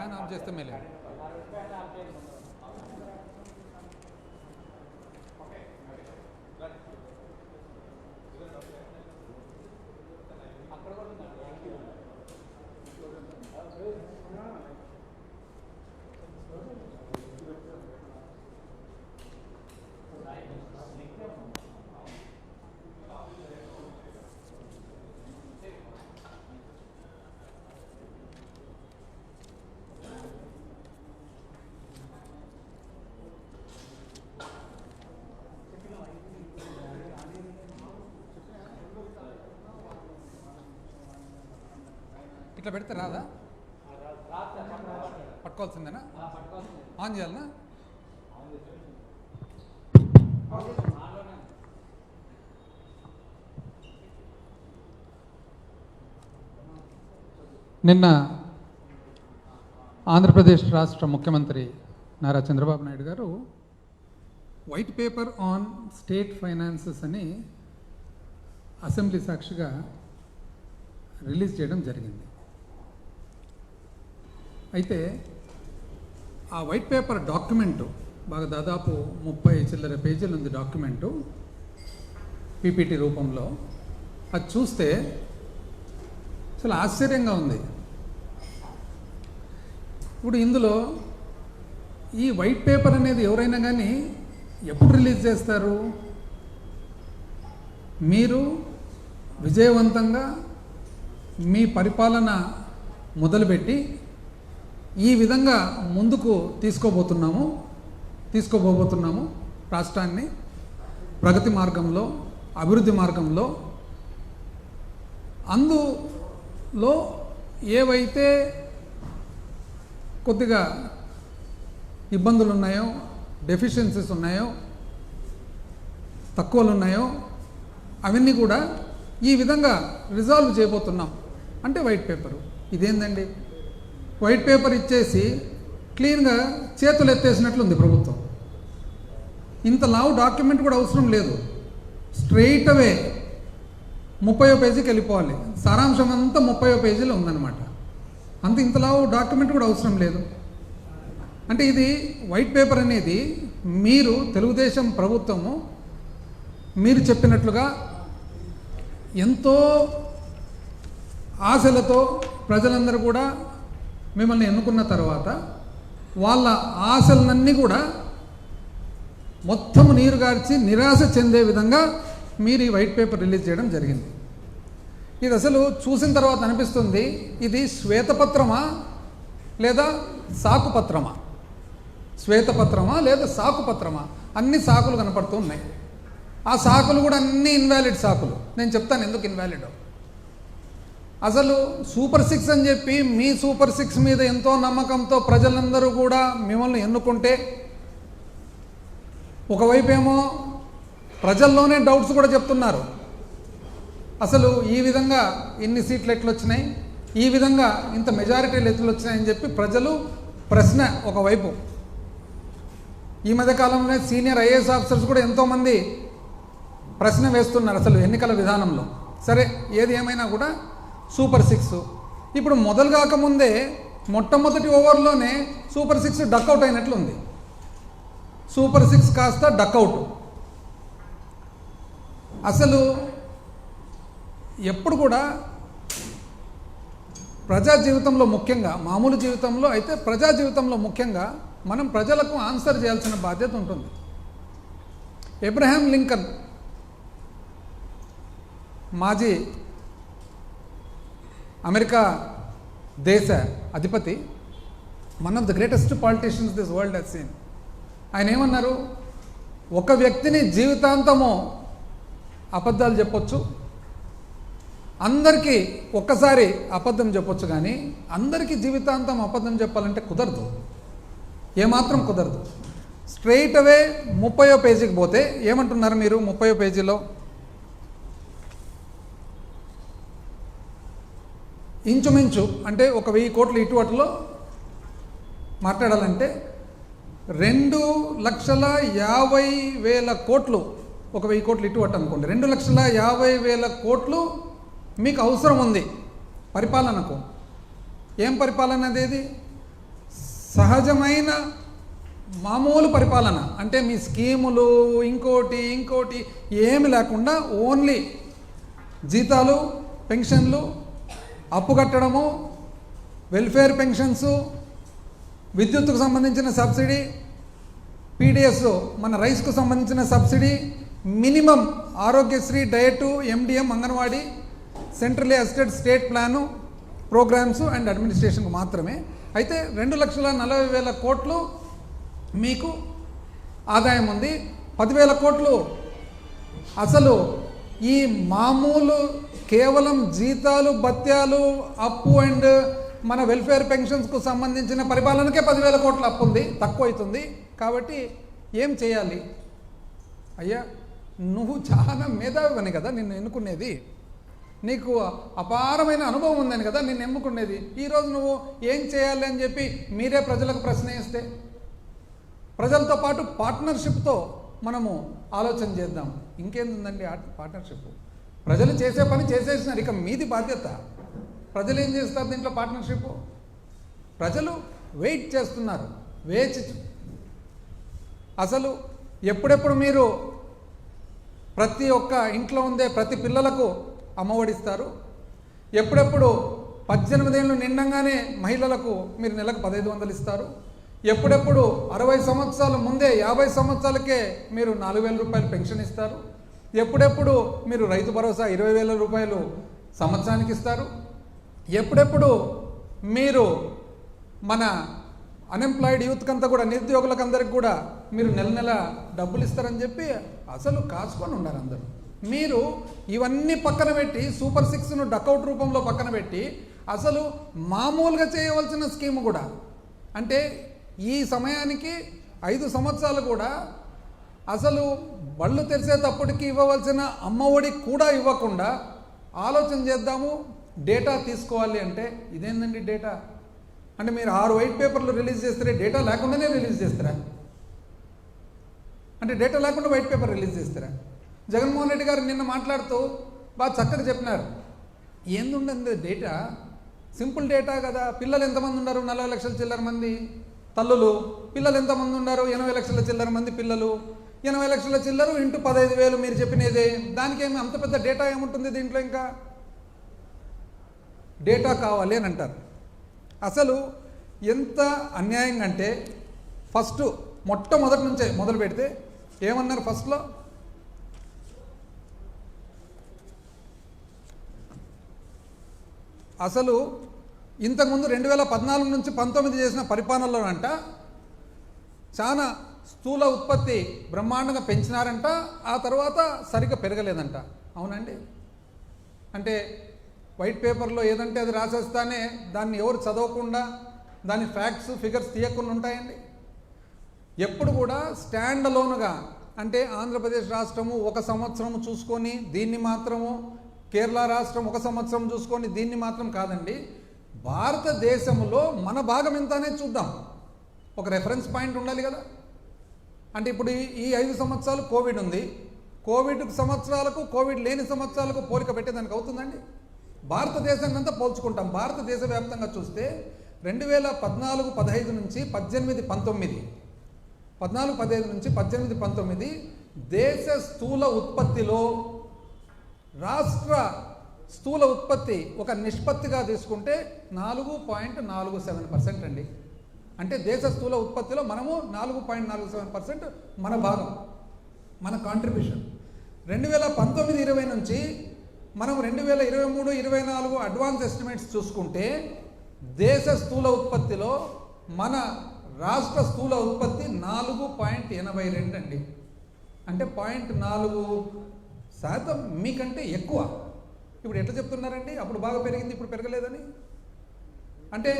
Fan of చేస్తే మేలే. ఇట్లా పెడితే రాదా? పట్టుకోవాల్సిందేనా? ఆన్ చేయాలనా? నిన్న ఆంధ్రప్రదేశ్ రాష్ట్ర ముఖ్యమంత్రి నారా చంద్రబాబు నాయుడు గారు white paper on state finances అని అసెంబ్లీ సాక్షిగా రిలీజ్ చేయడం జరిగింది. అయితే ఆ వైట్ పేపర్ డాక్యుమెంటు బాగా దాదాపు 30 చిల్లర పేజీలు ఉంది డాక్యుమెంటు పీపీటీ రూపంలో. అది చూస్తే చాలా ఆశ్చర్యంగా ఉంది. ఇప్పుడు ఇందులో ఈ వైట్ పేపర్ అనేది ఎవరైనా కానీ ఎప్పుడు రిలీజ్ చేస్తారు? మీరు విజయవంతంగా మీ పరిపాలన మొదలుపెట్టి ఈ విధంగా ముందుకు తీసుకోబోతున్నాము రాష్ట్రాన్ని ప్రగతి మార్గంలో, అభివృద్ధి మార్గంలో. అందులో ఏవైతే కొద్దిగా ఇబ్బందులు ఉన్నాయో, డెఫిషియన్సీస్ ఉన్నాయో, తక్కువలు ఉన్నాయో అవన్నీ కూడా ఈ విధంగా రిజాల్వ్ చేయబోతున్నాం అంటే వైట్ పేపరు. ఇదేందండి? వైట్ పేపర్ ఇచ్చేసి క్లీన్గా చేతులు ఎత్తేసినట్లుంది ప్రభుత్వం. ఇంత లావు డాక్యుమెంట్ కూడా అవసరం లేదు. స్ట్రెయిట్ అవే 30వ పేజీకి వెళ్ళిపోవాలి. సారాంశం అంతా 30వ పేజీలో ఉందన్నమాట. ఇంత లావు డాక్యుమెంట్ కూడా అవసరం లేదు. అంటే ఇది వైట్ పేపర్ అనేది మీరు తెలుగుదేశం ప్రభుత్వము మీరు చెప్పినట్లుగా ఎంతో ఆశలతో ప్రజలందరూ కూడా మిమ్మల్ని ఎన్నుకున్న తర్వాత వాళ్ళ ఆశలన్నీ కూడా మొత్తం నీరుగార్చి నిరాశ చెందే విధంగా మీరు ఈ వైట్ పేపర్ రిలీజ్ చేయడం జరిగింది. ఇది అసలు చూసిన తర్వాత అనిపిస్తుంది, ఇది శ్వేతపత్రమా లేదా సాకుపత్రమా? శ్వేతపత్రమా లేదా సాకుపత్రమా? అన్ని సాకులు కనపడుతూ ఉన్నాయి. ఆ సాకులు కూడా అన్ని ఇన్వాలిడ్ సాకులు. నేను చెప్తాను ఎందుకు ఇన్వాలిడ్. అసలు సూపర్ 6 అని చెప్పి మీ సూపర్ 6 మీద ఎంతో నమ్మకంతో ప్రజలందరూ కూడా మిమ్మల్ని ఎన్నుకుంటే, ఒకవైపు ఏమో ప్రజల్లోనే డౌట్స్ కూడా చెప్తున్నారు. అసలు ఈ విధంగా ఇన్ని సీట్లు ఎట్లు వచ్చినాయి, ఈ విధంగా ఇంత మెజారిటీలు ఎట్లు వచ్చినాయని చెప్పి ప్రజలు ప్రశ్న ఒకవైపు. ఈ మధ్యకాలంలో సీనియర్ ఐఏఎస్ ఆఫీసర్స్ కూడా ఎంతోమంది ప్రశ్న వేస్తున్నారు అసలు ఎన్నికల విధానంలో. సరే, ఏది ఏమైనా కూడా సూపర్ 6 ఇప్పుడు మొదలు కాకముందే మొట్టమొదటి ఓవర్లోనే సూపర్ 6 డక్అవుట్ అయినట్లుంది. సూపర్ 6 కాస్త డక్అవుట్. అసలు ఎప్పుడు కూడా ప్రజా జీవితంలో ముఖ్యంగా, మామూలు జీవితంలో అయితే ప్రజా జీవితంలో ముఖ్యంగా మనం ప్రజలకు ఆన్సర్ చేయాల్సిన బాధ్యత ఉంటుంది. అబ్రహాం లింకన్ మాజీ అమెరికా దేశ అధిపతి, one of the greatest politicians this world has scene. ఆయన ఏమన్నారు? ఒక వ్యక్తిని జీవితాంతము అబద్ధాలు చెప్పొచ్చు, అందరికీ ఒక్కసారి అబద్ధం చెప్పొచ్చు, కానీ అందరికీ జీవితాంతం అబద్ధం చెప్పాలంటే కుదరదు, ఏమాత్రం కుదరదు. స్ట్రెయిట్ అవే 30వ పేజీకి పోతే ఏమంటున్నారు మీరు? 30వ పేజీలో ఇంచుమించు అంటే 1,000 కోట్లు ఇటు అటులో మాట్లాడాలంటే 2,50,000 కోట్లు, 1,000 కోట్లు ఇటు అటు అనుకోండి, 2,50,000 కోట్లు మీకు అవసరం ఉంది పరిపాలనకు. ఏం పరిపాలన అదేది? సహజమైన మామూలు పరిపాలన, అంటే మీ స్కీములు ఇంకోటి ఏమి లేకుండా ఓన్లీ జీతాలు, పెన్షన్లు, అప్పు కట్టడము, వెల్ఫేర్ పెన్షన్స్, విద్యుత్తుకు సంబంధించిన సబ్సిడీ, పీడిఎస్ మన రైస్కు సంబంధించిన subsidy, minimum Aarogyasri, diet, MDM, anganwadi, centrally assisted state plan, programmes and అడ్మినిస్ట్రేషన్కు మాత్రమే. అయితే 2,40,000 కోట్లు మీకు ఆదాయం ఉంది. 10,000 కోట్లు అసలు ఈ మామూలు కేవలం జీతాలు, భత్యాలు, అప్పు అండ్ మన వెల్ఫేర్ పెన్షన్స్కు సంబంధించిన పరిపాలనకే 10,000 కోట్ల అప్పు ఉంది, తక్కువ అవుతుంది. కాబట్టి ఏం చేయాలి? అయ్యా, నువ్వు చాలా మేధావివని కదా నిన్ను ఎన్నుకునేది, నీకు అపారమైన అనుభవం ఉందని కదా నిన్ను ఎన్నుకునేది. ఈరోజు నువ్వు ఏం చేయాలి అని చెప్పి మీరే ప్రజలకు ప్రశ్న వేస్తే, ప్రజలతో పాటు పార్ట్నర్షిప్తో మనము ఆలోచన చేద్దాం. ఇంకేందండి పార్ట్నర్షిప్? ప్రజలు చేసే పని చేసేసినారు, ఇక మీది బాధ్యత. ప్రజలు ఏం చేస్తారు దీంట్లో? పార్ట్నర్షిప్. ప్రజలు వెయిట్ చేస్తున్నారు, వేచి. అసలు ఎప్పుడెప్పుడు మీరు ప్రతి ఒక్క ఇంట్లో ఉండే ప్రతి పిల్లలకు అమ్మఒడిస్తారు, ఎప్పుడెప్పుడు 18 ఏళ్ళు నిండంగానే మహిళలకు మీరు నెలకు 1,500 ఇస్తారు, ఎప్పుడెప్పుడు 60 సంవత్సరాల ముందే 50 సంవత్సరాలకే మీరు 4,000 రూపాయలు పెన్షన్ ఇస్తారు, ఎప్పుడెప్పుడు మీరు రైతు భరోసా 20,000 రూపాయలు సంవత్సరానికి ఇస్తారు, ఎప్పుడెప్పుడు మీరు మన అన్ఎంప్లాయిడ్ యూత్కి అంతా కూడా, నిరుద్యోగులకు అందరికి కూడా మీరు నెల నెల డబ్బులు ఇస్తారని చెప్పి అసలు కాసుకొని ఉన్నారు అందరూ. మీరు ఇవన్నీ పక్కన పెట్టి సూపర్ 6ను డకౌట్ రూపంలో పక్కన పెట్టి అసలు మామూలుగా చేయవలసిన స్కీమ్ కూడా, అంటే ఈ సమయానికి 5 సంవత్సరాలు కూడా అసలు బళ్ళు తెరిచేటప్పటికి ఇవ్వవలసిన అమ్మఒడి కూడా ఇవ్వకుండా ఆలోచన చేద్దాము, డేటా తీసుకోవాలి అంటే ఇదేందండి డేటా? అంటే మీరు 6 వైట్ పేపర్లు రిలీజ్ చేస్తారే, డేటా లేకుండానే రిలీజ్ చేస్తారా? అంటే డేటా లేకుండా వైట్ పేపర్ రిలీజ్ చేస్తారా? జగన్మోహన్ రెడ్డి గారు నిన్న మాట్లాడుతూ బాగా చక్కగా చెప్పినారు. ఏందుండండి డేటా? సింపుల్ డేటా కదా. పిల్లలు ఎంతమంది ఉన్నారు? 40 లక్షల చిల్లర మంది తల్లులు. పిల్లలు ఎంతమంది ఉన్నారు? 80 లక్షల చిల్లర మంది పిల్లలు. 80 లక్షల చిల్లరు ఇంటూ 15,000 మీరు చెప్పినదే. దానికేమి అంత పెద్ద డేటా ఏముంటుంది దీంట్లో? ఇంకా డేటా కావాలి అని అంటారు. అసలు ఎంత అన్యాయంగా అంటే ఫస్ట్ మొట్టమొదటి నుంచే మొదలు పెడితే ఏమన్నారు ఫస్ట్లో? అసలు ఇంతకుముందు 2014 నుంచి 19 చేసిన పరిపాలనలోనంట చాలా స్థూల ఉత్పత్తి బ్రహ్మాండంగా పెంచినారంట, ఆ తర్వాత సరిగ్గా పెరగలేదంట. అవునండి? అంటే వైట్ పేపర్లో ఏదంటే అది రాసేస్తానే దాన్ని ఎవరు చదవకుండా దాని ఫ్యాక్ట్స్ ఫిగర్స్ తీయకుండా ఉంటాయండి. ఎప్పుడు కూడా స్టాండ్ అలోన్గా, అంటే ఆంధ్రప్రదేశ్ రాష్ట్రము 1 సంవత్సరం చూసుకొని దీన్ని మాత్రము, కేరళ రాష్ట్రం 1 సంవత్సరం చూసుకొని దీన్ని మాత్రం కాదండి, భారతదేశంలో మన భాగం ఎంత అనేది చూద్దాం. ఒక రెఫరెన్స్ పాయింట్ ఉండాలి కదా. అంటే ఇప్పుడు ఈ 5 సంవత్సరాలు కోవిడ్ ఉంది, కోవిడ్ సంవత్సరాలకు కోవిడ్ లేని సంవత్సరాలకు పోలిక పెట్టేదానికి అవుతుందండి? భారతదేశాన్ని అంతా పోల్చుకుంటాం. భారతదేశ వ్యాప్తంగా చూస్తే 2014-15 నుంచి 18-19, 14-15 నుంచి 18-19 దేశ స్థూల ఉత్పత్తిలో రాష్ట్ర స్థూల ఉత్పత్తి ఒక నిష్పత్తిగా తీసుకుంటే 4.47% అండి. అంటే దేశ స్థూల ఉత్పత్తిలో మనము 4.47% మన భాగం, మన కాంట్రిబ్యూషన్. 2019-20 నుంచి మనం 2023-24 అడ్వాన్స్ ఎస్టిమేట్స్ చూసుకుంటే దేశ స్థూల ఉత్పత్తిలో మన రాష్ట్ర స్థూల ఉత్పత్తి 4.82 అండి. అంటే 0.4% మీకంటే ఎక్కువ. ఇప్పుడు ఎట్లా చెప్తున్నారండి? అప్పుడు బాగా పెరిగింది, ఇప్పుడు పెరగలేదని? అంటే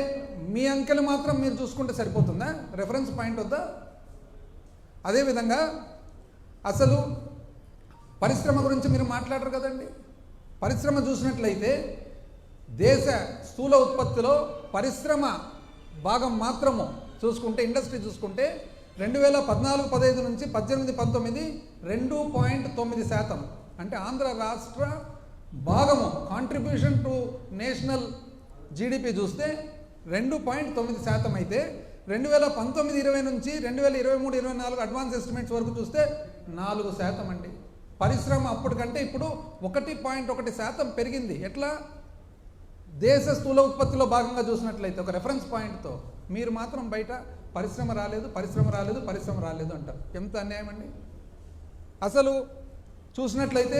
మీ అంకెలు మాత్రం మీరు చూసుకుంటే సరిపోతుందా? రెఫరెన్స్ పాయింట్ వద్దా? అదేవిధంగా అసలు పరిశ్రమ గురించి మీరు మాట్లాడరు కదండి. పరిశ్రమ చూసినట్లయితే దేశ స్థూల ఉత్పత్తిలో పరిశ్రమ భాగం మాత్రము చూసుకుంటే, ఇండస్ట్రీ చూసుకుంటే 2014-15 నుంచి 18-19 2.9%. అంటే ఆంధ్ర రాష్ట్ర భాగము కాంట్రిబ్యూషన్ టు నేషనల్ జీడిపి చూస్తే 2.9% అయితే 2019-20 నుంచి 2023-24 అడ్వాన్స్ ఎస్టిమేట్స్ వరకు చూస్తే 4% అండి. పరిశ్రమ అప్పటికంటే ఇప్పుడు 1.1% పెరిగింది. ఎట్లా? దేశ స్థూల ఉత్పత్తిలో భాగంగా చూసినట్లయితే ఒక రెఫరెన్స్ పాయింట్తో మీరు మాత్రం బయట పరిశ్రమ రాలేదు అంటారు. ఎంత అన్యాయం అండి. అసలు చూసినట్లయితే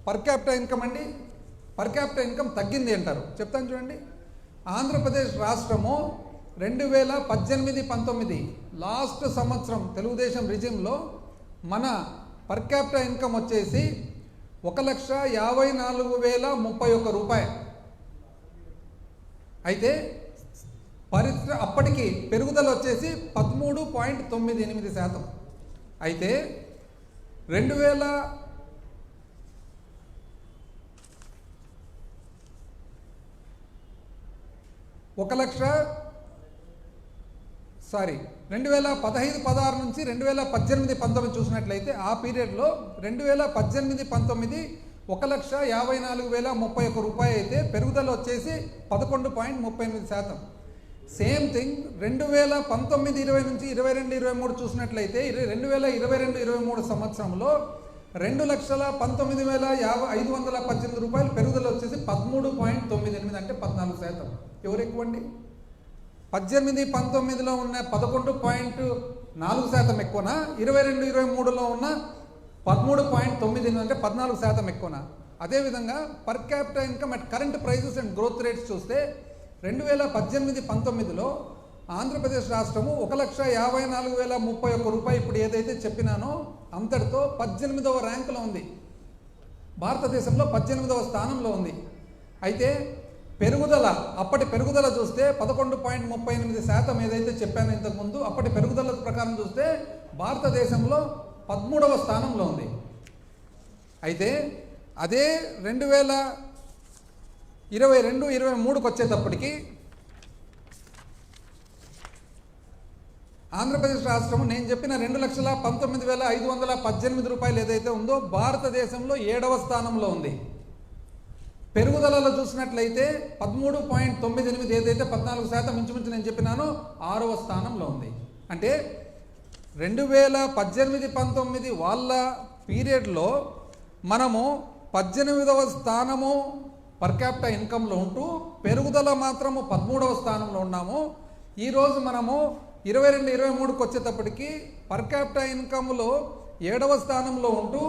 పర్ క్యాపిటల్ ఇన్కమ్ అండి, పర్ క్యాపిటల్ ఇన్కమ్ తగ్గింది అంటారు. చెప్తాను చూడండి. ఆంధ్రప్రదేశ్ రాష్ట్రము 2018-19 లాస్ట్ సంవత్సరం తెలుగుదేశం రిజిమ్లో మన పర్ క్యాపిటల్ ఇన్కమ్ వచ్చేసి 1,54,031 రూపాయలు. అయితే అప్పటికి పెరుగుదల వచ్చేసి 13.98%. అయితే 2015-16 నుంచి 2018-19 చూసినట్లయితే ఆ పీరియడ్లో 2018-19 1,54,031 రూపాయలు అయితే పెరుగుదల వచ్చేసి 11.38%. సేమ్ థింగ్ 2019-20 నుంచి 22-23 చూసినట్లయితే 2022-23 సంవత్సరంలో 2,19,518 రూపాయలు పెరుగుదల వచ్చేసి 13.98 అంటే 14%. ఎవరు ఎక్కువ అండి? 18-19లో ఉన్న 11.4% ఎక్కువనా, 22-23లో ఉన్న 13.98 అంటే 14% ఎక్కువనా? అదేవిధంగా per capital income at current prices and growth rates చూస్తే 2018-19లో ఆంధ్రప్రదేశ్ రాష్ట్రము 1,54,031 రూపాయలు ఇప్పుడు ఏదైతే చెప్పినానో అంతటితో 18వ ర్యాంకులో ఉంది. భారతదేశంలో 18వ స్థానంలో ఉంది. అయితే పెరుగుదల, అప్పటి పెరుగుదల చూస్తే 11.38% ఏదైతే చెప్పానో ఇంతకుముందు, అప్పటి పెరుగుదల ప్రకారం చూస్తే భారతదేశంలో 13వ స్థానంలో ఉంది. అయితే అదే 2022-23కి వచ్చేటప్పటికి ఆంధ్రప్రదేశ్ రాష్ట్రము నేను చెప్పిన 2,19,518 రూపాయలు ఏదైతే ఉందో భారతదేశంలో 7వ స్థానంలో ఉంది. పెరుగుదలలో చూసినట్లయితే 13.98 ఏదైతే 14% ఇంచుమించు నేను చెప్పినానో 6వ స్థానంలో ఉంది. అంటే 2018-19 వాళ్ళ పీరియడ్లో మనము 18వ స్థానము పర్ క్యాపిటల్ ఇన్కంలో ఉంటూ పెరుగుదల మాత్రము 13వ స్థానంలో ఉన్నాము. ఈరోజు మనము 22-23కి వచ్చేటప్పటికి పర్ క్యాపిటల్ ఇన్కంలో 7వ స్థానంలో ఉంటూ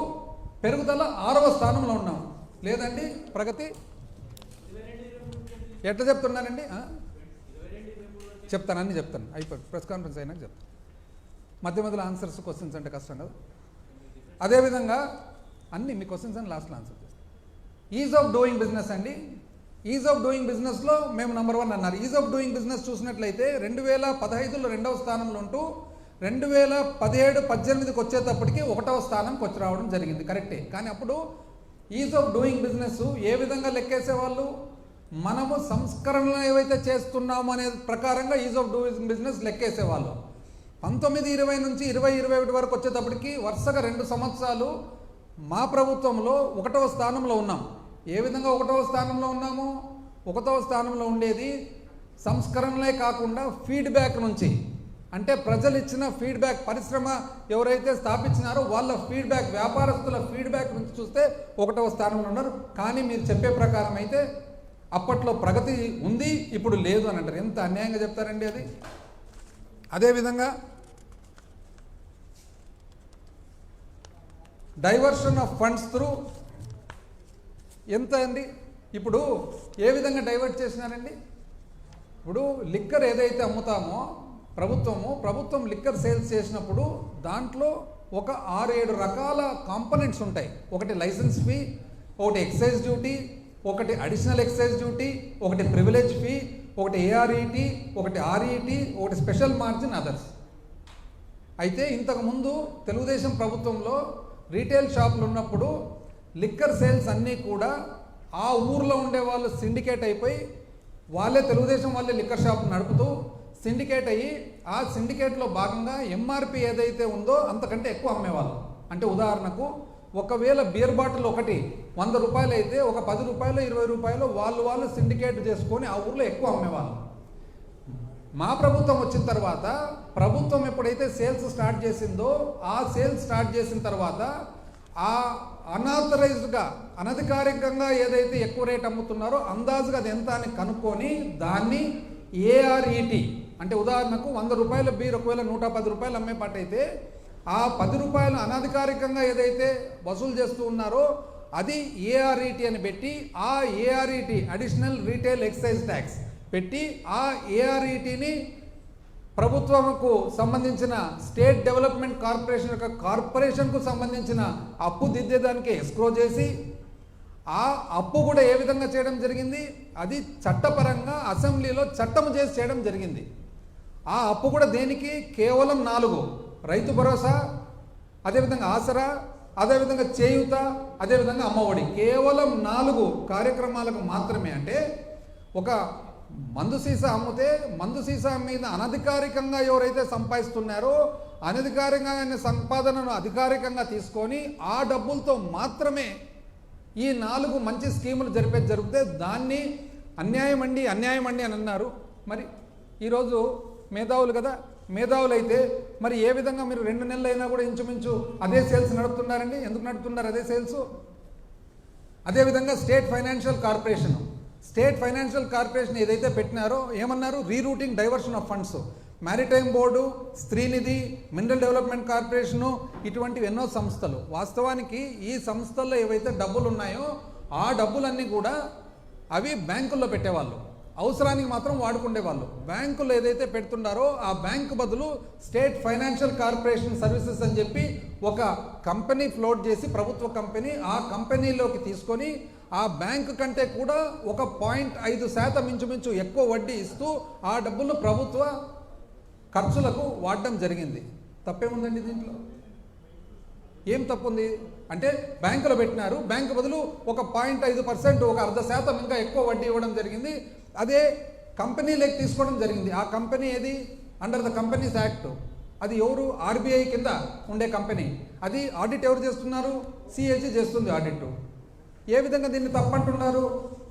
పెరుగుదల 6వ స్థానంలో ఉన్నాము. లేదండి ప్రగతి? ఎట్లా చెప్తున్నానండి? చెప్తాను, అన్నీ చెప్తాను. అయిపోయి ప్రెస్ కాన్ఫరెన్స్ అయినాక చెప్తాను. మధ్యలో ఆన్సర్స్ క్వశ్చన్స్ అంటే కష్టం కదా. అదేవిధంగా అన్నీ మీ క్వశ్చన్స్ అని లాస్ట్లో ఆన్సర్ చేస్తాను. ఈజ్ ఆఫ్ డూయింగ్ బిజినెస్ అండి. ఈజ్ ఆఫ్ డూయింగ్ బిజినెస్లో మేము నెంబర్ 1 అన్నారు. ఈజ్ ఆఫ్ డూయింగ్ బిజినెస్ చూసినట్లయితే 2015లో 2వ స్థానంలో ఉంటూ 2017-18కి వచ్చేటప్పటికి 1వ స్థానంకి వచ్చి రావడం జరిగింది. కరెక్టే. కానీ అప్పుడు ఈజ్ ఆఫ్ డూయింగ్ బిజినెస్ ఏ విధంగా లెక్కేసేవాళ్ళు? మనము సంస్కరణలు ఏవైతే చేస్తున్నాము అనే ప్రకారంగా ఈజ్ ఆఫ్ డూయింగ్ బిజినెస్ లెక్కేసేవాళ్ళు. 19-20 నుంచి 20-21 వరకు వచ్చేటప్పటికి వరుసగా 2 సంవత్సరాలు మా ప్రభుత్వంలో 1వ స్థానంలో ఉన్నాం. ఏ విధంగా 1వ స్థానంలో ఉన్నాము? 1వ స్థానంలో ఉండేది సంస్కరణలే కాకుండా ఫీడ్బ్యాక్ నుంచి, అంటే ప్రజలు ఇచ్చిన ఫీడ్బ్యాక్, పరిశ్రమ ఎవరైతే స్థాపించినారో వాళ్ళ ఫీడ్బ్యాక్, వ్యాపారస్తుల ఫీడ్బ్యాక్ నుంచి చూస్తే 1వ స్థానంలో ఉన్నారు. కానీ మీరు చెప్పే ప్రకారం అయితే అప్పట్లో ప్రగతి ఉంది, ఇప్పుడు లేదు అని అంటారు. ఎంత అన్యాయంగా చెప్తారండి అది. అదేవిధంగా డైవర్షన్ ఆఫ్ ఫండ్స్ త్రూ ఎంత అండి? ఇప్పుడు ఏ విధంగా డైవర్ట్ చేసినారండి? ఇప్పుడు లిక్కర్ ఏదైతే అమ్ముతామో ప్రభుత్వం లిక్కర్ సేల్స్ చేసినప్పుడు దాంట్లో ఒక 6-7 రకాల కాంపనెంట్స్ ఉంటాయి. ఒకటి లైసెన్స్ ఫీ, ఒకటి ఎక్సైజ్ డ్యూటీ, ఒకటి అడిషనల్ ఎక్సైజ్ డ్యూటీ, ఒకటి ప్రివిలేజ్ ఫీ, ఒకటి ఏఆర్ఈటీ, ఒకటి ఆర్ఈటీ, ఒకటి స్పెషల్ మార్జిన్, అదర్స్. అయితే ఇంతకుముందు తెలుగుదేశం ప్రభుత్వంలో రీటైల్ షాపులు ఉన్నప్పుడు లిక్కర్ సేల్స్ అన్నీ కూడా ఆ ఊర్లో ఉండే వాళ్ళు సిండికేట్ అయిపోయి తెలుగుదేశం వాళ్ళే లిక్కర్ షాప్ నడుపుతూ సిండికేట్ అయ్యి ఆ సిండికేట్లో భాగంగా ఎంఆర్పి ఏదైతే ఉందో అంతకంటే ఎక్కువ అమ్మేవాళ్ళు. అంటే ఉదాహరణకు ఒకవేళ బియర్ బాటిల్ ఒకటి 100 రూపాయలు అయితే ఒక 10 రూపాయలు 20 రూపాయలు వాళ్ళు సిండికేట్ చేసుకొని ఆ ఊర్లో ఎక్కువ అమ్మేవాళ్ళు. మా ప్రభుత్వం వచ్చిన తర్వాత ప్రభుత్వం ఎప్పుడైతే సేల్స్ స్టార్ట్ చేసిందో ఆ సేల్స్ స్టార్ట్ చేసిన తర్వాత ఆ అన్ఆథరైజ్డ్గా అనధికారికంగా ఏదైతే ఎక్కువ రేట్ అమ్ముతున్నారో అందాజుగా అది ఎంత అని కనుక్కొని దాన్ని ఏఆర్ఈటి అంటే ఉదాహరణకు 100 రూపాయల బీర్ ఒకవేళ 110 రూపాయలు అమ్మే పాట అయితే ఆ 10 రూపాయలు అనధికారికంగా ఏదైతే వసూలు చేస్తూ ఉన్నారో అది ఏఆర్ఈటి అని పెట్టి ఆ ARET additional retail excise tax పెట్టి ఆ ఏఆర్ఈటిని ప్రభుత్వంకు సంబంధించిన స్టేట్ డెవలప్మెంట్ కార్పొరేషన్ యొక్క కార్పొరేషన్కు సంబంధించిన అప్పు దిద్దేదానికి ఎస్క్రో చేసి ఆ అప్పు కూడా ఏ విధంగా చేయడం జరిగింది, అది చట్టపరంగా అసెంబ్లీలో చట్టం చేసి చేయడం జరిగింది. ఆ అప్పు కూడా దేనికి కేవలం 4 రైతు భరోసా, అదేవిధంగా ఆసరా, అదేవిధంగా చేయూత, అదేవిధంగా అమ్మఒడి, కేవలం 4 కార్యక్రమాలకు మాత్రమే. అంటే ఒక మందు సీసా అమ్మితే మందు సీసా మీద అనధికారికంగా ఎవరైతే సంపాదిస్తున్నారో అనధికారికంగా సంపాదనను అధికారికంగా తీసుకొని ఆ డబ్బులతో మాత్రమే ఈ 4 మంచి స్కీములు జరిగితే దాన్ని అన్యాయం అండి అని అన్నారు. మరి ఈరోజు మేధావులు కదా, మేధావులు అయితే మరి ఏ విధంగా మీరు 2 నెలలు అయినా కూడా ఇంచుమించు అదే సేల్స్ నడుపుతున్నారండి? ఎందుకు నడుపుతున్నారు అదే సేల్స్? అదేవిధంగా స్టేట్ ఫైనాన్షియల్ కార్పొరేషన్ ఏదైతే పెట్టినారో ఏమన్నారు, rerouting diversion of funds, maritime board, Streenidhi, mineral development corporation, ఇటువంటివి ఎన్నో సంస్థలు. వాస్తవానికి ఈ సంస్థల్లో ఏవైతే డబ్బులు ఉన్నాయో ఆ డబ్బులన్నీ కూడా అవి బ్యాంకుల్లో పెట్టేవాళ్ళు, అవసరానికి మాత్రం వాడుకుండేవాళ్ళు. బ్యాంకుల్లో ఏదైతే పెడుతున్నారో ఆ బ్యాంకు బదులు స్టేట్ ఫైనాన్షియల్ కార్పొరేషన్ సర్వీసెస్ అని చెప్పి ఒక కంపెనీ ఫ్లోట్ చేసి, ప్రభుత్వ కంపెనీ, ఆ కంపెనీలోకి తీసుకొని ఆ బ్యాంకు కంటే కూడా 1.5% ఇంచుమించు ఎక్కువ వడ్డీ ఇస్తూ ఆ డబ్బులను ప్రభుత్వ ఖర్చులకు వాడడం జరిగింది. తప్పేముందండి దీంట్లో? ఏం తప్పుంది అంటే బ్యాంకులో పెట్టినారు, బ్యాంకు బదులు 1.5%, 0.5% ఇంకా ఎక్కువ వడ్డీ ఇవ్వడం జరిగింది. అదే కంపెనీలోకి తీసుకోవడం జరిగింది. ఆ కంపెనీ ఏది? Under the companies act. అది ఎవరు? ఆర్బీఐ కింద ఉండే కంపెనీ. అది ఆడిట్ ఎవరు చేస్తున్నారు? సిఏజీ చేస్తుంది ఆడిట్. ఏ విధంగా దీన్ని తప్పంటున్నారు?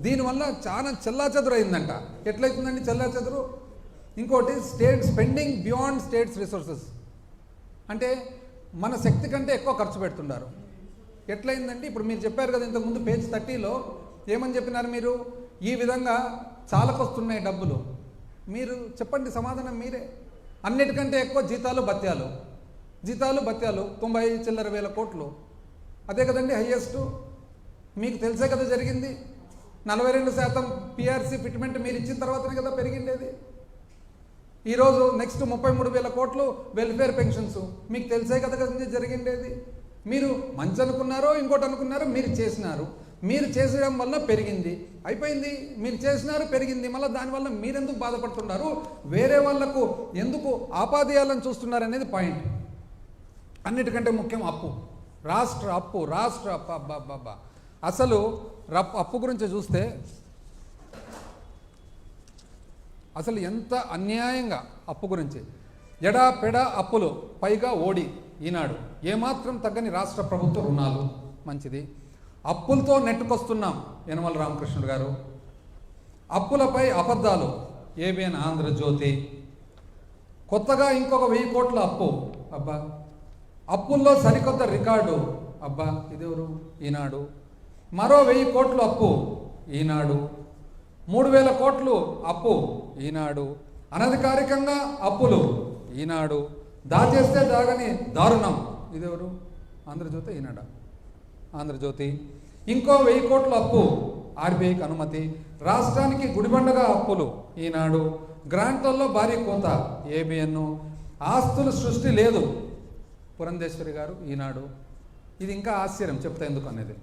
దీనివల్ల చాలా చెల్లాచెదురు అయిందంట. ఎట్లయితుందండి చెల్లాచెదురు? ఇంకోటి state spending beyond states resources, అంటే మన శక్తి కంటే ఎక్కువ ఖర్చు పెడుతున్నారు. ఎట్లయిందండి? ఇప్పుడు మీరు చెప్పారు కదా ఇంతకుముందు పేజ్ 30లో ఏమని చెప్పినారు మీరు? ఈ విధంగా చాలకొస్తున్నాయి డబ్బులు. మీరు చెప్పండి సమాధానం మీరే. అన్నిటికంటే ఎక్కువ జీతాలు భత్యాలు 90 చిల్లర వేల కోట్లు. అదే కదండి హైయెస్ట్. మీకు తెలిసే కదా జరిగింది. 42% పిఆర్సీ ఫిట్మెంట్ మీరు ఇచ్చిన తర్వాతనే కదా పెరిగిండేది. ఈరోజు నెక్స్ట్ 33,000 కోట్లు వెల్ఫేర్ పెన్షన్స్, మీకు తెలిసే కదా జరిగిండేది. మీరు మంచి అనుకున్నారో ఇంకోటి అనుకున్నారో మీరు చేసినారు. మీరు చేసడం వల్ల పెరిగింది, అయిపోయింది. మీరు చేసినారు, పెరిగింది. మళ్ళీ దానివల్ల మీరెందుకు బాధపడుతున్నారు? వేరే వాళ్లకు ఎందుకు ఆపాదయాలను చూస్తున్నారు అనేది పాయింట్. అన్నిటికంటే ముఖ్యం అప్పు, రాష్ట్ర అప్పు. అబ్బా అసలు అప్పు గురించి చూస్తే అసలు ఎంత అన్యాయంగా అప్పు గురించి ఎడా పెడా అప్పులు, పైగా ఓడి ఈనాడు ఏమాత్రం తగ్గని రాష్ట్ర ప్రభుత్వ రుణాలు. మంచిది. అప్పులతో నెట్టుకొస్తున్నాం యనమల రామకృష్ణుడు గారు. అప్పులపై అబద్ధాలు, ఏబిఎన్ ఆంధ్రజ్యోతి. కొత్తగా ఇంకొక 1000 కోట్ల అప్పు, అబ్బా. అప్పుల్లో సరికొత్త రికార్డు, అబ్బా. ఇదెవరు? ఈనాడు. మరో 1000 కోట్లు అప్పు, ఈనాడు. 3,000 కోట్లు అప్పు, ఈనాడు. అనధికారికంగా అప్పులు, ఈనాడు. దాచేస్తే దాగని దారుణం, ఇదెవరు? ఆంధ్రజ్యోతి, ఈనాడు. ఆంధ్రజ్యోతి. ఇంకో 1000 కోట్ల అప్పు, ఆర్బీఐకి అనుమతి. రాష్ట్రానికి గుడిబండగా అప్పులు, ఈనాడు. గ్రాంట్లలో భారీ కోత, ఏబిఎన్. ఆస్తుల సృష్టి లేదు, పురంధేశ్వరి గారు, ఈనాడు. ఇది ఇంకా ఆశ్చర్యం, చెప్తా ఎందుకు అనేది.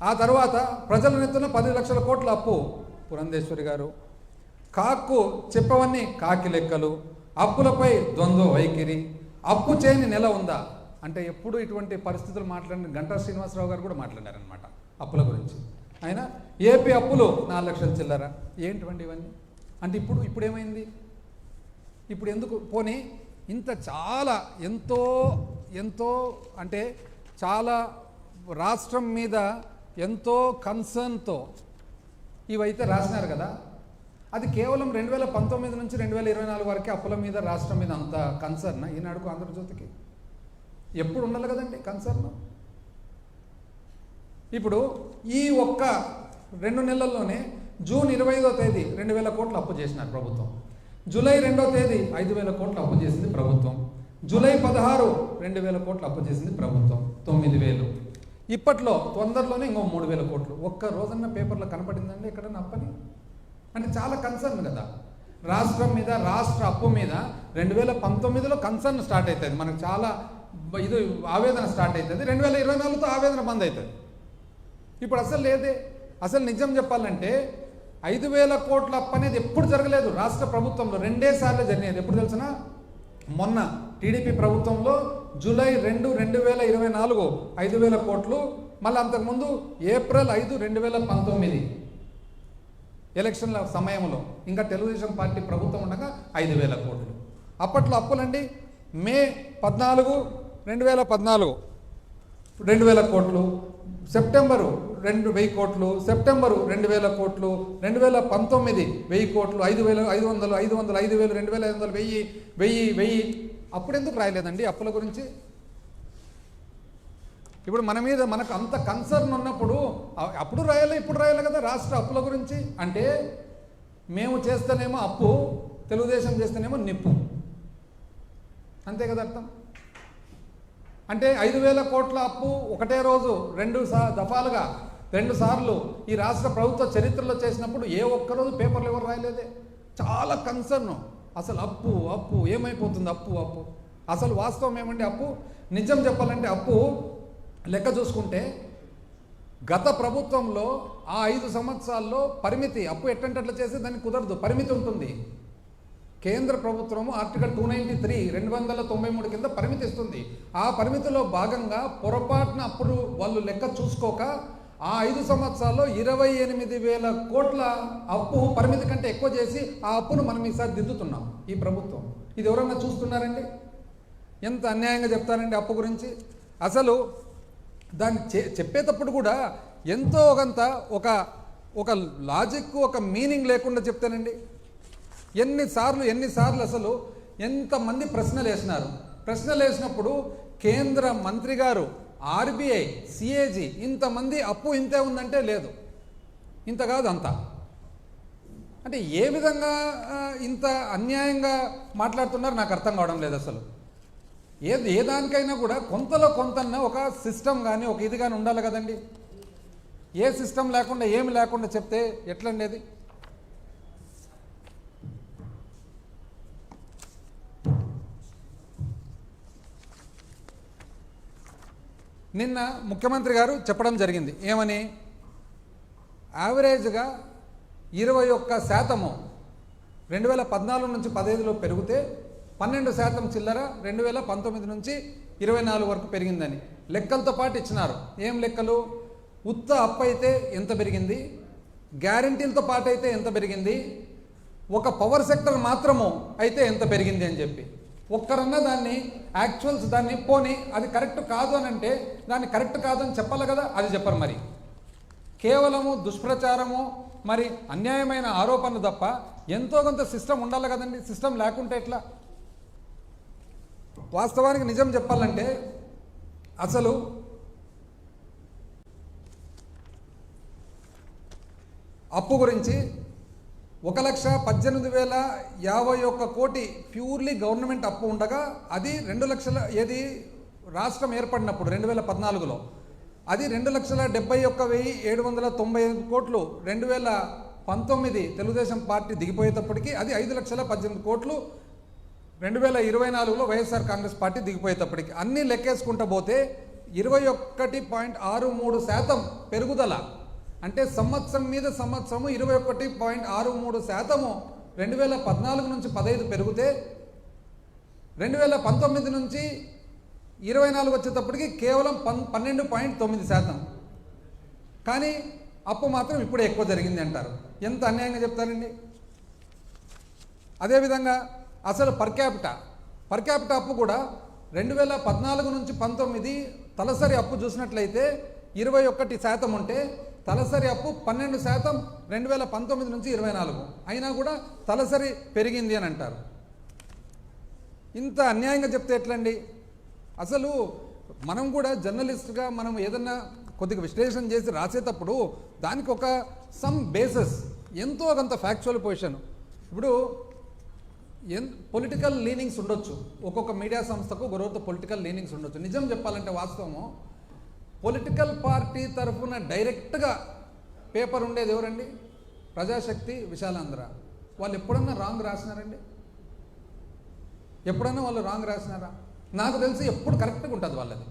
ఆ తర్వాత ప్రజల నెత్తున 10 లక్షల కోట్ల అప్పు, పురంధేశ్వరి గారు. కాక్కు చెప్పవన్నీ కాకి లెక్కలు. అప్పులపై ద్వంద్వ వైఖరి. అప్పు చేయని నెల ఉందా అంటే ఎప్పుడు ఇటువంటి పరిస్థితులు మాట్లాడిన గంటా శ్రీనివాసరావు గారు కూడా మాట్లాడారనమాట అప్పుల గురించి. ఆయన ఏపీ అప్పులు 4 లక్షల చిల్లర. ఏంటివండి ఇవన్నీ అంటే ఇప్పుడు ఏమైంది? ఇప్పుడు ఎందుకు పోనీ ఇంత చాలా ఎంతో అంటే చాలా రాష్ట్రం మీద ఎంతో కన్సర్న్తో ఇవైతే రాసినారు కదా. అది కేవలం 2019 నుంచి 2024 వరకే అప్పుల మీద రాష్ట్రం మీద అంత కన్సర్న్ ఈనాడుకు ఆంధ్రజ్యోతికి ఎప్పుడు ఉండాలి కదండి కన్సర్న్. ఇప్పుడు ఈ ఒక్క 2 నెలల్లోనే జూన్ 25వ తేదీ 2000 కోట్లు అప్పు చేసినారు ప్రభుత్వం. జూలై 2వ తేదీ 5000 కోట్లు అప్పు చేసింది ప్రభుత్వం. జూలై 16 2000 కోట్లు అప్పు చేసింది ప్రభుత్వం. 9000 ఇప్పట్లో తొందరలోనే ఇంకో 3000 కోట్లు. ఒక్క రోజన్న పేపర్లో కనపడిందండి ఎక్కడన్నా అప్పని? అంటే చాలా కన్సర్న్ కదా రాష్ట్రం మీద, రాష్ట్ర అప్పు మీద. 2019లో కన్సర్న్ స్టార్ట్ అవుతుంది, మనకు చాలా ఇది ఆవేదన స్టార్ట్ అవుతుంది. 2024తో ఆవేదన బంద్ అవుతుంది. ఇప్పుడు అసలు లేదే. అసలు నిజం చెప్పాలంటే 5000 కోట్ల అప్పు అనేది ఎప్పుడు జరగలేదు రాష్ట్ర ప్రభుత్వంలో. 2 సార్లు జరిగేది. ఎప్పుడు తెలిసిన? మొన్న టీడీపీ ప్రభుత్వంలో జూలై 2, 2024 5000 కోట్లు. మళ్ళీ అంతకుముందు ఏప్రిల్ 5, 2019 ఎలక్షన్ల సమయంలో ఇంకా తెలుగుదేశం పార్టీ ప్రభుత్వం ఉండగా 5000 కోట్లు. అప్పట్లో అప్పులండి మే 14, 2014 2000 కోట్లు, సెప్టెంబరు 2000 కోట్లు, సెప్టెంబరు 2000 కోట్లు, 2019 1000 కోట్లు, 5000, 500, 500, 5000, 2500, 1000. అప్పుడెందుకు రాయలేదండి అప్పుల గురించి? ఇప్పుడు మన మీద మనకు అంత కన్సర్న్ ఉన్నప్పుడు అప్పుడు రాయాలి, ఇప్పుడు రాయాలి కదా రాష్ట్ర అప్పుల గురించి. అంటే మేము చేస్తేనేమో అప్పు, తెలుగుదేశం చేస్తేనేమో నిప్పు, అంతే కదా అర్థం. అంటే 5000 కోట్ల అప్పు ఒకటే రోజు 2 దఫాలుగా 2 సార్లు ఈ రాష్ట్ర ప్రభుత్వ చరిత్రలో చేసినప్పుడు ఏ ఒక్కరోజు పేపర్లు ఎవరు రాయలేదే. చాలా కన్సర్న్. అసలు అప్పు అప్పు ఏమైపోతుంది, అప్పు అప్పు. అసలు వాస్తవం ఏమండి అప్పు? నిజం చెప్పాలంటే అప్పు లెక్క చూసుకుంటే గత ప్రభుత్వంలో ఆ 5 సంవత్సరాల్లో పరిమితి, అప్పు ఎట్టంటే చేస్తే దానికి కుదరదు, పరిమితి ఉంటుంది. కేంద్ర ప్రభుత్వము ఆర్టికల్ 293 293 కింద పరిమితి ఇస్తుంది. ఆ పరిమితిలో భాగంగా పొరపాటున అప్పుడు వాళ్ళు లెక్క చూసుకోక ఆ 5 సంవత్సరాల్లో 28,000 కోట్ల అప్పు పరిమితి కంటే ఎక్కువ చేసి ఆ అప్పును మనం ఈసారి దిద్దుతున్నాం ఈ ప్రభుత్వం. ఇది ఎవరన్నా చూస్తున్నారండి? ఎంత అన్యాయంగా చెప్తారండి అప్పు గురించి. అసలు దాన్ని చెప్పేటప్పుడు కూడా ఎంతో కొంత ఒక లాజిక్, ఒక మీనింగ్ లేకుండా చెప్తానండి. ఎన్నిసార్లు అసలు ఎంతమంది ప్రశ్నలు వేసినారు. ప్రశ్నలు వేసినప్పుడు కేంద్ర మంత్రి గారు, ఆర్బీఐ, సిఏజీ ఇంతమంది అప్పు ఇంతే ఉందంటే లేదు, ఇంత కాదు అంత. అంటే ఏ విధంగా ఇంత అన్యాయంగా మాట్లాడుతున్నారు నాకు అర్థం కావడం లేదు అసలు. ఏ దానికైనా కూడా కొంతలో కొంతన్న ఒక సిస్టమ్ కానీ ఒక ఇది కానీ ఉండాలి కదండి. ఏ సిస్టమ్ లేకుండా ఏమి లేకుండా చెప్తే ఎట్లండి అది? నిన్న ముఖ్యమంత్రి గారు చెప్పడం జరిగింది ఏమని, యావరేజ్గా 21% 2014 నుంచి 15లో పెరిగితే 12% చిల్లర 2019 నుంచి 24 వరకు పెరిగిందని లెక్కలతో పాటు ఇచ్చినారు. ఏం లెక్కలు? ఉత్త అప్పు అయితే ఎంత పెరిగింది, గ్యారంటీలతో పాటు అయితే ఎంత పెరిగింది, ఒక పవర్ సెక్టర్ మాత్రము అయితే ఎంత పెరిగింది అని చెప్పి. ఒక్కరన్నా దాన్ని యాక్చువల్స్ దాన్ని పోని అది కరెక్ట్ కాదు అని అంటే దాన్ని కరెక్ట్ కాదు అని చెప్పాలి కదా, అది చెప్పరు. మరి కేవలము దుష్ప్రచారము, మరి అన్యాయమైన ఆరోపణలు తప్ప ఎంతో కొంత సిస్టమ్ ఉండాలి కదండి. సిస్టమ్ లేకుంటే ఎట్లా? వాస్తవానికి నిజం చెప్పాలంటే అసలు అప్పు గురించి 1,18,051 కోటి ప్యూర్లీ గవర్నమెంట్ అప్పు ఉండగా అది 2 లక్షల ఏది రాష్ట్రం ఏర్పడినప్పుడు 2014లో అది 2,71,795 కోట్లు. 2019 తెలుగుదేశం పార్టీ దిగిపోయేటప్పటికి అది 5,18,000 కోట్లు. 2024లో వైఎస్ఆర్ కాంగ్రెస్ పార్టీ దిగిపోయేటప్పటికి అన్నీ లెక్కేసుకుంటూ పోతే 21.63% పెరుగుదల. అంటే సంవత్సరం మీద సంవత్సరము 21.63% 2014 నుంచి 15 పెరిగితే 2019 నుంచి 24 వచ్చేటప్పటికి కేవలం 12.9%. కానీ అప్పు మాత్రం ఇప్పుడే ఎక్కువ జరిగింది అంటారు. ఎంత అన్యాయంగా చెప్తారండి. అదేవిధంగా అసలు పర్ క్యాపిటా అప్పు కూడా 2014 నుంచి 19 తలసరి అప్పు చూసినట్లయితే 21% ఉంటే తలసరి అప్పు 12% 2019 నుంచి 24 అయినా కూడా తలసరి పెరిగింది అని అంటారు. ఇంత అన్యాయంగా చెప్తే ఎట్లండి? అసలు మనం కూడా జర్నలిస్ట్గా మనం ఏదన్నా కొద్దిగా విశ్లేషణ చేసి రాసేటప్పుడు దానికి ఒక సమ్ బేసెస్, ఎంతో కొంత ఫ్యాక్చువల్ పొజిషన్. ఇప్పుడు పొలిటికల్ లీనింగ్స్ ఉండొచ్చు, ఒక్కొక్క మీడియా సంస్థకు ఒకరోజు పొలిటికల్ లీనింగ్స్ ఉండొచ్చు. నిజం చెప్పాలంటే వాస్తవము, పొలిటికల్ పార్టీ తరఫున డైరెక్ట్గా పేపర్ ఉండేది ఎవరండి? ప్రజాశక్తి, విశాలాంధ్ర. వాళ్ళు ఎప్పుడన్నా రాంగ్ రాసినారండి? ఎప్పుడన్నా వాళ్ళు రాంగ్ రాసినారా? నాకు తెలిసి ఎప్పుడు కరెక్ట్గా ఉంటుంది వాళ్ళది.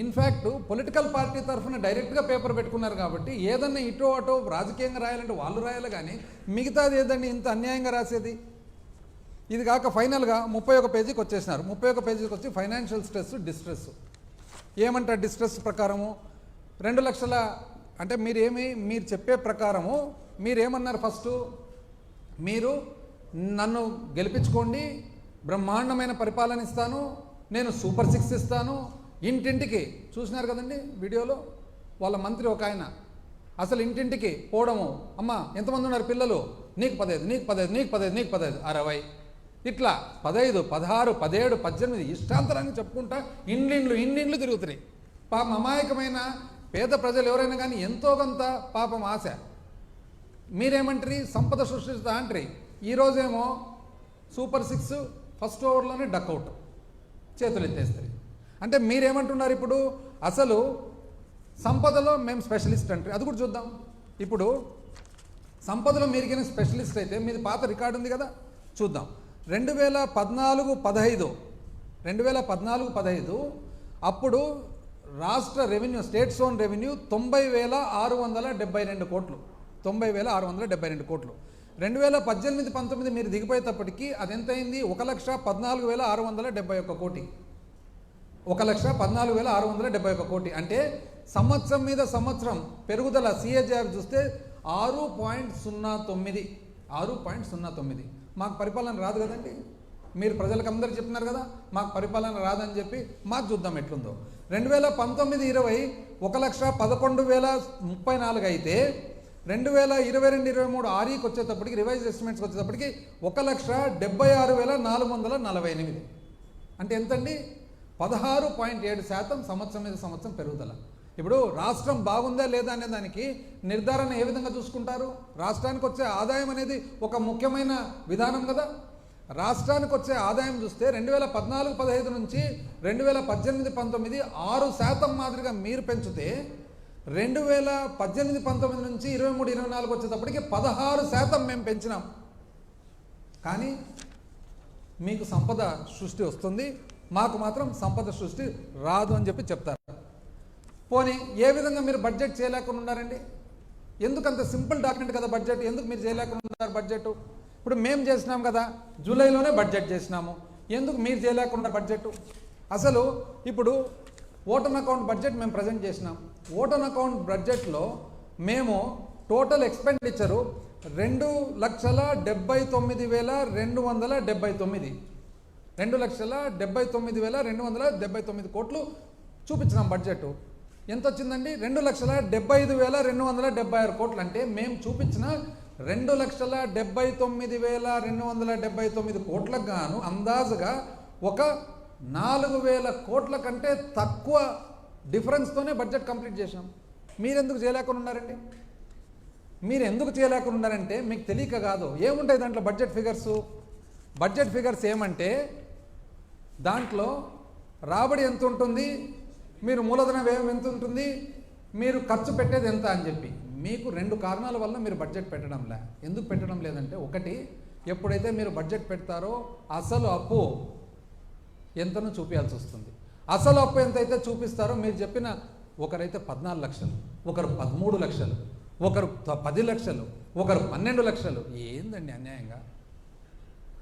ఇన్ఫ్యాక్ట్ పొలిటికల్ పార్టీ తరఫున డైరెక్ట్గా పేపర్ పెట్టుకున్నారు కాబట్టి ఏదన్నా ఇటో అటో రాజకీయంగా రాయాలంటే వాళ్ళు రాయాలి, కానీ మిగతాది ఏదండి ఇంత అన్యాయంగా రాసేది? ఇది కాక ఫైనల్గా 31 పేజీకి వచ్చేసినారు. 31 పేజీకి వచ్చి ఫైనాన్షియల్ స్ట్రెస్, డిస్ట్రెస్. ఏమంటారు డిస్ట్రెస్ ప్రకారము? 2 లక్షల అంటే మీరు చెప్పే ప్రకారము మీరేమన్నారు? ఫస్ట్ మీరు నన్ను గెలిపించుకోండి, బ్రహ్మాండమైన పరిపాలన ఇస్తాను, నేను సూపర్ 6 ఇస్తాను, ఇంటింటికి. చూసినారు కదండి వీడియోలో, వాళ్ళ మంత్రి ఒక ఆయన అసలు ఇంటింటికి పోవడము, అమ్మ ఎంతమంది ఉన్నారు పిల్లలు, నీకు 15, నీకు 15, నీకు 15, నీకు 15, 60, ఇట్లా 15, 16, 17, 18 ఇష్టాంతరాన్ని చెప్పుకుంటా ఇండ్లిండ్లు తిరుగుతున్నాయి. పాపం అమాయకమైన పేద ప్రజలు ఎవరైనా కానీ ఎంతో కొంత పాపం ఆశ. మీరేమంటారు? సంపద సృష్టిస్తా అంటారు. ఈరోజేమో సూపర్ 6 ఫస్ట్ ఓవర్లోనే డక్అవుట్, చేతులు ఎత్తేస్తారు. అంటే మీరేమంటున్నారు ఇప్పుడు? అసలు సంపదలో మేము స్పెషలిస్ట్ అంటారు. అది కూడా చూద్దాం. ఇప్పుడు సంపదలో మీరికైనా స్పెషలిస్ట్ అయితే మీది పాత రికార్డు ఉంది కదా, చూద్దాం. 2014-15 అప్పుడు రాష్ట్ర రెవెన్యూ, స్టేట్ ఓన్ రెవెన్యూ 90,672 కోట్లు. 90,672 కోట్లు. 2018-19 మీరు దిగిపోయేటప్పటికి అది ఎంత అయింది? 1,14,671 కోటి. 1,14,671 కోటి. అంటే సంవత్సరం మీద సంవత్సరం పెరుగుదల CAGR చూస్తే 6.09. 6.09. మాకు పరిపాలన రాదు కదండి. మీరు ప్రజలకు అందరూ చెప్తున్నారు కదా మాకు పరిపాలన రాదని చెప్పి. మాకు చూద్దాం ఎట్లుందో. 2019-20 1,11,034 అయితే 2022-23 REకి వచ్చేటప్పటికి, రివైజ్ ఎస్టిమేట్స్కి వచ్చేటప్పటికి 1,76,448. అంటే ఎంతండి? 16.7% సంవత్సరం మీద సంవత్సరం పెరుగుదల. ఇప్పుడు రాష్ట్రం బాగుందా లేదా అనే దానికి నిర్ధారణ ఏ విధంగా చూసుకుంటారు? రాష్ట్రానికి వచ్చే ఆదాయం అనేది ఒక ముఖ్యమైన విధానం కదా. రాష్ట్రానికి వచ్చే ఆదాయం చూస్తే 2014-15 నుంచి 2018-19 6% మాదిరిగా మీరు పెంచితే 2018-19 నుంచి 23-24 వచ్చేటప్పటికి 16% మేము పెంచినాం. కానీ మీకు సంపద సృష్టి వస్తుంది, మాకు మాత్రం సంపద సృష్టి రాదు అని చెప్పి చెప్తారు. పోనీ ఏ విధంగా మీరు బడ్జెట్ చేయలేకుండా ఉన్నారండి? ఎందుకంత సింపుల్ డాక్యుమెంట్ కదా బడ్జెట్, ఎందుకు మీరు చేయలేకుండా ఉన్నారు బడ్జెట్? ఇప్పుడు మేము చేసినాం కదా, జూలైలోనే బడ్జెట్ చేసినాము, ఎందుకు మీరు చేయలేకుండా బడ్జెట్? అసలు ఇప్పుడు ఓటన్ అకౌంట్ బడ్జెట్ మేము ప్రజెంట్ చేసినాం. ఓటన్ అకౌంట్ బడ్జెట్లో మేము టోటల్ ఎక్స్పెండిచరు 2,79,279. 2,79,279 కోట్లు చూపించినాం బడ్జెట్. ఎంత వచ్చిందండి? 2,75,276 కోట్లు. అంటే మేము చూపించిన 2,79,279 కోట్లకు గాను అందాజుగా ఒక 4,000 కోట్ల కంటే తక్కువ డిఫరెన్స్తోనే బడ్జెట్ కంప్లీట్ చేసాం. మీరెందుకు చేయలేకుండా ఉన్నారండి? మీరు ఎందుకు చేయలేకుండా ఉన్నారంటే మీకు తెలియక కాదు. ఏముంటాయి దాంట్లో బడ్జెట్ ఫిగర్స్? బడ్జెట్ ఫిగర్స్ ఏమంటే దాంట్లో రాబడి ఎంత ఉంటుంది, మీరు మూలధన వ్యయం ఎంత ఉంటుంది, మీరు ఖర్చు పెట్టేది ఎంత అని చెప్పి. మీకు 2 కారణాల వల్ల మీరు బడ్జెట్ పెట్టడంలే. ఎందుకు పెట్టడం లేదంటే, ఒకటి, ఎప్పుడైతే మీరు బడ్జెట్ పెడతారో అసలు అప్పు ఎంతనో చూపించాల్సి వస్తుంది. అసలు అప్పు ఎంతైతే చూపిస్తారో మీరు చెప్పిన, ఒకరైతే 14 లక్షలు, ఒకరు 13 లక్షలు, ఒకరు 10 లక్షలు, ఒకరు 12 లక్షలు. ఏందండి అన్యాయంగా?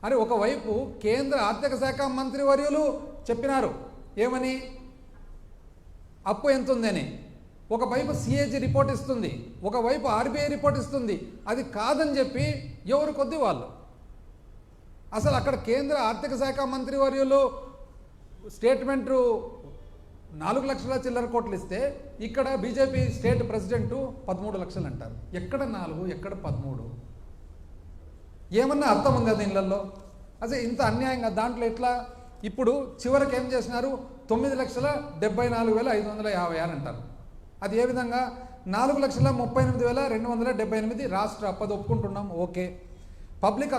అరే ఒకవైపు కేంద్ర ఆర్థిక శాఖ మంత్రి వర్యులు చెప్పినారు ఏమని, అప్పు ఎంత ఉందని. ఒకవైపు CAG రిపోర్ట్ ఇస్తుంది, ఒకవైపు RBI రిపోర్ట్ ఇస్తుంది. అది కాదని చెప్పి ఎవరు కొద్ది వాళ్ళు. అసలు అక్కడ కేంద్ర ఆర్థిక శాఖ మంత్రి వర్యులు స్టేట్మెంటు 4 లక్షల చిల్లర కోట్లు ఇస్తే ఇక్కడ బీజేపీ స్టేట్ ప్రెసిడెంట్ 13 లక్షలు అంటారు. ఎక్కడ 4 ఎక్కడ 13? ఏమన్నా అర్థం ఉందా దీనిలలో? అసలు ఇంత అన్యాయంగా దాంట్లో ఎట్లా? ఇప్పుడు చివరికి ఏం చేసినారు, 9,74,556 అంటారు. అది ఏ విధంగా? 4,38,278 రాష్ట్ర అప్పది ఒప్పుకుంటున్నాం, okay. Public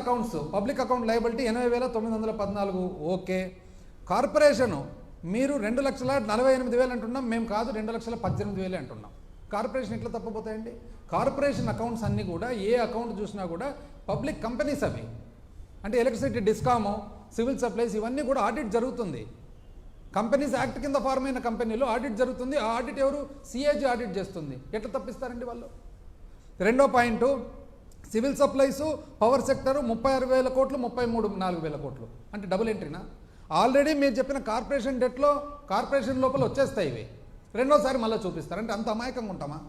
account liability 80,914, okay. Corporation మీరు 2,48,000 అంటున్నాం, మేము కాదు 2,18,000 అంటున్నాం. కార్పొరేషన్ ఎట్లా తప్పపోతాయండి? కార్పొరేషన్ అకౌంట్స్ అన్నీ కూడా ఏ అకౌంట్ చూసినా కూడా పబ్లిక్ కంపెనీస్ అవి. అంటే ఎలక్ట్రిసిటీ డిస్కాము, సివిల్ సప్లైస్ ఇవన్నీ కూడా ఆడిట్ జరుగుతుంది. కంపెనీస్ యాక్ట్ కింద ఫార్మ్ అయిన కంపెనీలో ఆడిట్ జరుగుతుంది. ఆ ఆడిట్ ఎవరు? సిఏజీ ఆడిట్ చేస్తుంది. ఎట్లా తప్పిస్తారండి వాళ్ళు? రెండో పాయింట్, సివిల్ సప్లైసు పవర్ సెక్టరు 36,000 కోట్లు, 33,400 కోట్లు అంటే డబుల్ ఎంట్రీనా? ఆల్రెడీ మీరు చెప్పిన కార్పొరేషన్ డెట్లో కార్పొరేషన్ లోపల వచ్చేస్తాయి ఇవి, రెండోసారి మళ్ళీ చూపిస్తారు. అంటే అంత అమాయకంగా ఉంటామా?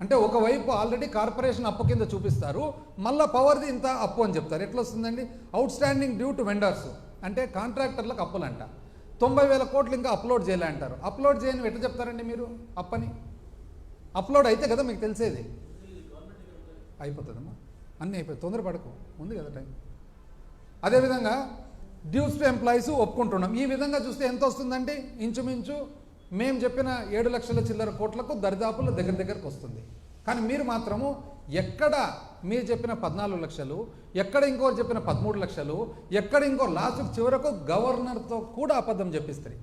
అంటే ఒకవైపు ఆల్రెడీ కార్పొరేషన్ అప్పు కింద చూపిస్తారు, మళ్ళీ పవర్ది ఇంత అప్పు అని చెప్తారు. ఎట్లా వస్తుందండి? Out standing due to vendors అంటే కాంట్రాక్టర్లకు అప్పులంట, 90,000 కోట్లు ఇంకా అప్లోడ్ చేయలే అంటారు. అప్లోడ్ చేయని ఎట్లా చెప్తారండి మీరు అప్పని? అప్లోడ్ అయితే కదా మీకు తెలిసేది. అయిపోతుందమ్మా, అన్నీ అయిపోయి తొందరపడకు, ఉంది కదా టైం. అదేవిధంగా డ్యూస్ టు ఎంప్లాయీస్ ఒప్పుకుంటున్నాం. ఈ విధంగా చూస్తే ఎంత వస్తుందంటే ఇంచుమించు మేము చెప్పిన 7 లక్షల చిల్లర కోట్లకు దరిదాపులు దగ్గరకు వస్తుంది. కానీ మీరు మాత్రము ఎక్కడ మీరు చెప్పిన 14 లక్షలు, ఎక్కడ ఇంకోరు చెప్పిన 13 లక్షలు, ఎక్కడ ఇంకో లాస్ట్ చివరకు గవర్నర్తో కూడా అబద్ధం చెప్పిస్తారు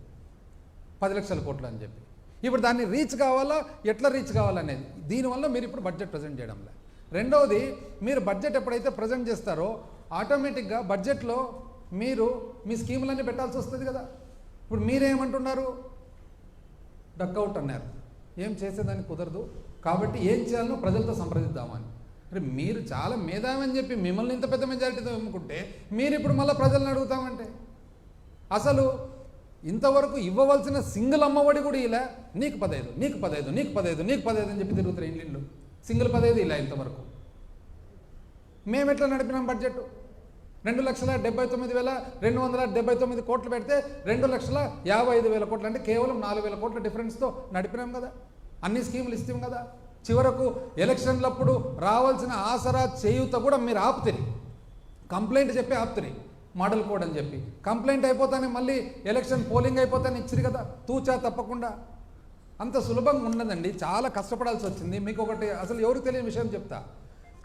10 లక్షల కోట్లు అని చెప్పి. ఇప్పుడు దాన్ని రీచ్ కావాలా, ఎట్లా రీచ్ కావాలనేది దీనివల్ల మీరు ఇప్పుడు బడ్జెట్ ప్రజెంట్ చేయడంలే. రెండవది, మీరు బడ్జెట్ ఎప్పుడైతే ప్రజెంట్ చేస్తారో ఆటోమేటిక్గా బడ్జెట్లో మీరు మీ స్కీములన్నీ పెట్టాల్సి వస్తుంది కదా. ఇప్పుడు మీరేమంటున్నారు? డక్అవుట్ అన్నారు, ఏం చేసేదానికి కుదరదు కాబట్టి ఏం చేయాలనో ప్రజలతో సంప్రదిద్దామని. అంటే మీరు చాలా మేధావి అని చెప్పి మిమ్మల్ని ఇంత పెద్ద మెజారిటీతో ఎమ్ముకుంటే మీరు ఇప్పుడు మళ్ళీ ప్రజలను అడుగుతామంటే అసలు ఇంతవరకు ఇవ్వవలసిన సింగిల్ అమ్మఒడి కూడా ఇలా నీకు 15 నీకు 15 నీకు 15 నీకు 15 అని చెప్పి తిరుగుతారు ఇల్లు. సింగిల్ 15 ఇలా ఇంతవరకు. మేము ఎట్లా నడిపినాం బడ్జెట్? 2,79,279 కోట్లు పెడితే 2,55,000 కోట్లు అంటే కేవలం 4,000 కోట్ల డిఫరెన్స్తో నడిపినాం కదా. అన్ని స్కీములు ఇస్తాం కదా. చివరకు ఎలక్షన్లప్పుడు రావాల్సిన ఆసరా చేయూత కూడా మీరు ఆపుతారు, కంప్లైంట్ చెప్పి ఆపుతారు, మోడల్ కోడ్ అని చెప్పి. కంప్లైంట్ అయిపోతానే మళ్ళీ ఎలక్షన్ పోలింగ్ అయిపోతానే ఇచ్చిరు కదా, తూచా తప్పకుండా. అంత సులభంగా ఉండదండి, చాలా కష్టపడాల్సి వచ్చింది. మీకు ఒకటి అసలు ఎవరు తెలియని విషయం చెప్తా.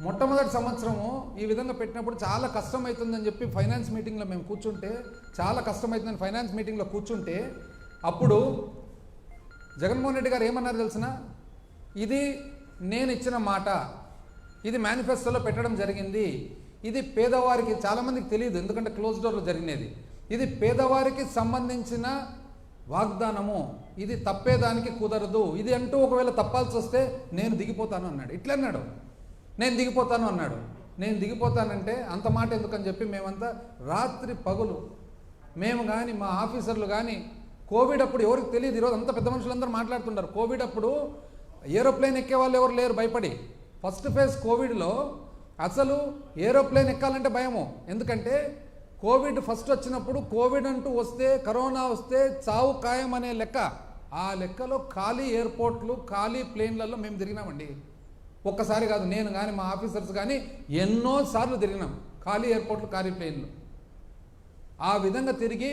మొట్టమొదటి సంవత్సరము ఈ విధంగా పెట్టినప్పుడు చాలా కష్టమవుతుందని చెప్పి ఫైనాన్స్ మీటింగ్లో మేము కూర్చుంటే, చాలా కష్టమవుతుందని ఫైనాన్స్ మీటింగ్లో కూర్చుంటే అప్పుడు జగన్మోహన్ రెడ్డి గారు ఏమన్నారు తెలిసిన? ఇది నేను ఇచ్చిన మాట, ఇది మేనిఫెస్టోలో పెట్టడం జరిగింది, ఇది పేదవారికి, చాలామందికి తెలియదు ఎందుకంటే క్లోజ్ డోర్లో జరిగినది, ఇది పేదవారికి సంబంధించిన వాగ్దానము, ఇది తప్పేదానికి కుదరదు, ఇది అంటూ ఒకవేళ తప్పాల్సి వస్తే నేను దిగిపోతాను అన్నాడు. ఇట్లా అన్నాడు, నేను దిగిపోతాను అన్నాడు. నేను దిగిపోతానంటే అంత మాట ఎందుకని చెప్పి మేమంతా రాత్రి పగులు, మేము కానీ మా ఆఫీసర్లు కానీ, కోవిడ్ అప్పుడు ఎవరికి తెలియదు, ఈరోజు అంత పెద్ద మనుషులందరూ మాట్లాడుతున్నారు. కోవిడ్ అప్పుడు ఏరోప్లేన్ ఎక్కే వాళ్ళు ఎవరు లేరు, భయపడి. ఫస్ట్ ఫేజ్ కోవిడ్లో అసలు ఏరోప్లేన్ ఎక్కాలంటే భయము. ఎందుకంటే కోవిడ్ ఫస్ట్ వచ్చినప్పుడు కోవిడ్ అంటూ వస్తే, కరోనా వస్తే చావు ఖాయం అనే లెక్క. ఆ లెక్కలో ఖాళీ ఎయిర్పోర్ట్లు, ఖాళీ ప్లేన్లలో మేము తిరిగినామండి. ఒక్కసారి కాదు, నేను కానీ మా ఆఫీసర్స్ కానీ ఎన్నోసార్లు తిరిగినాం ఖాళీ ఎయిర్పోర్ట్లు, ఖాళీ ప్లేన్లు. ఆ విధంగా తిరిగి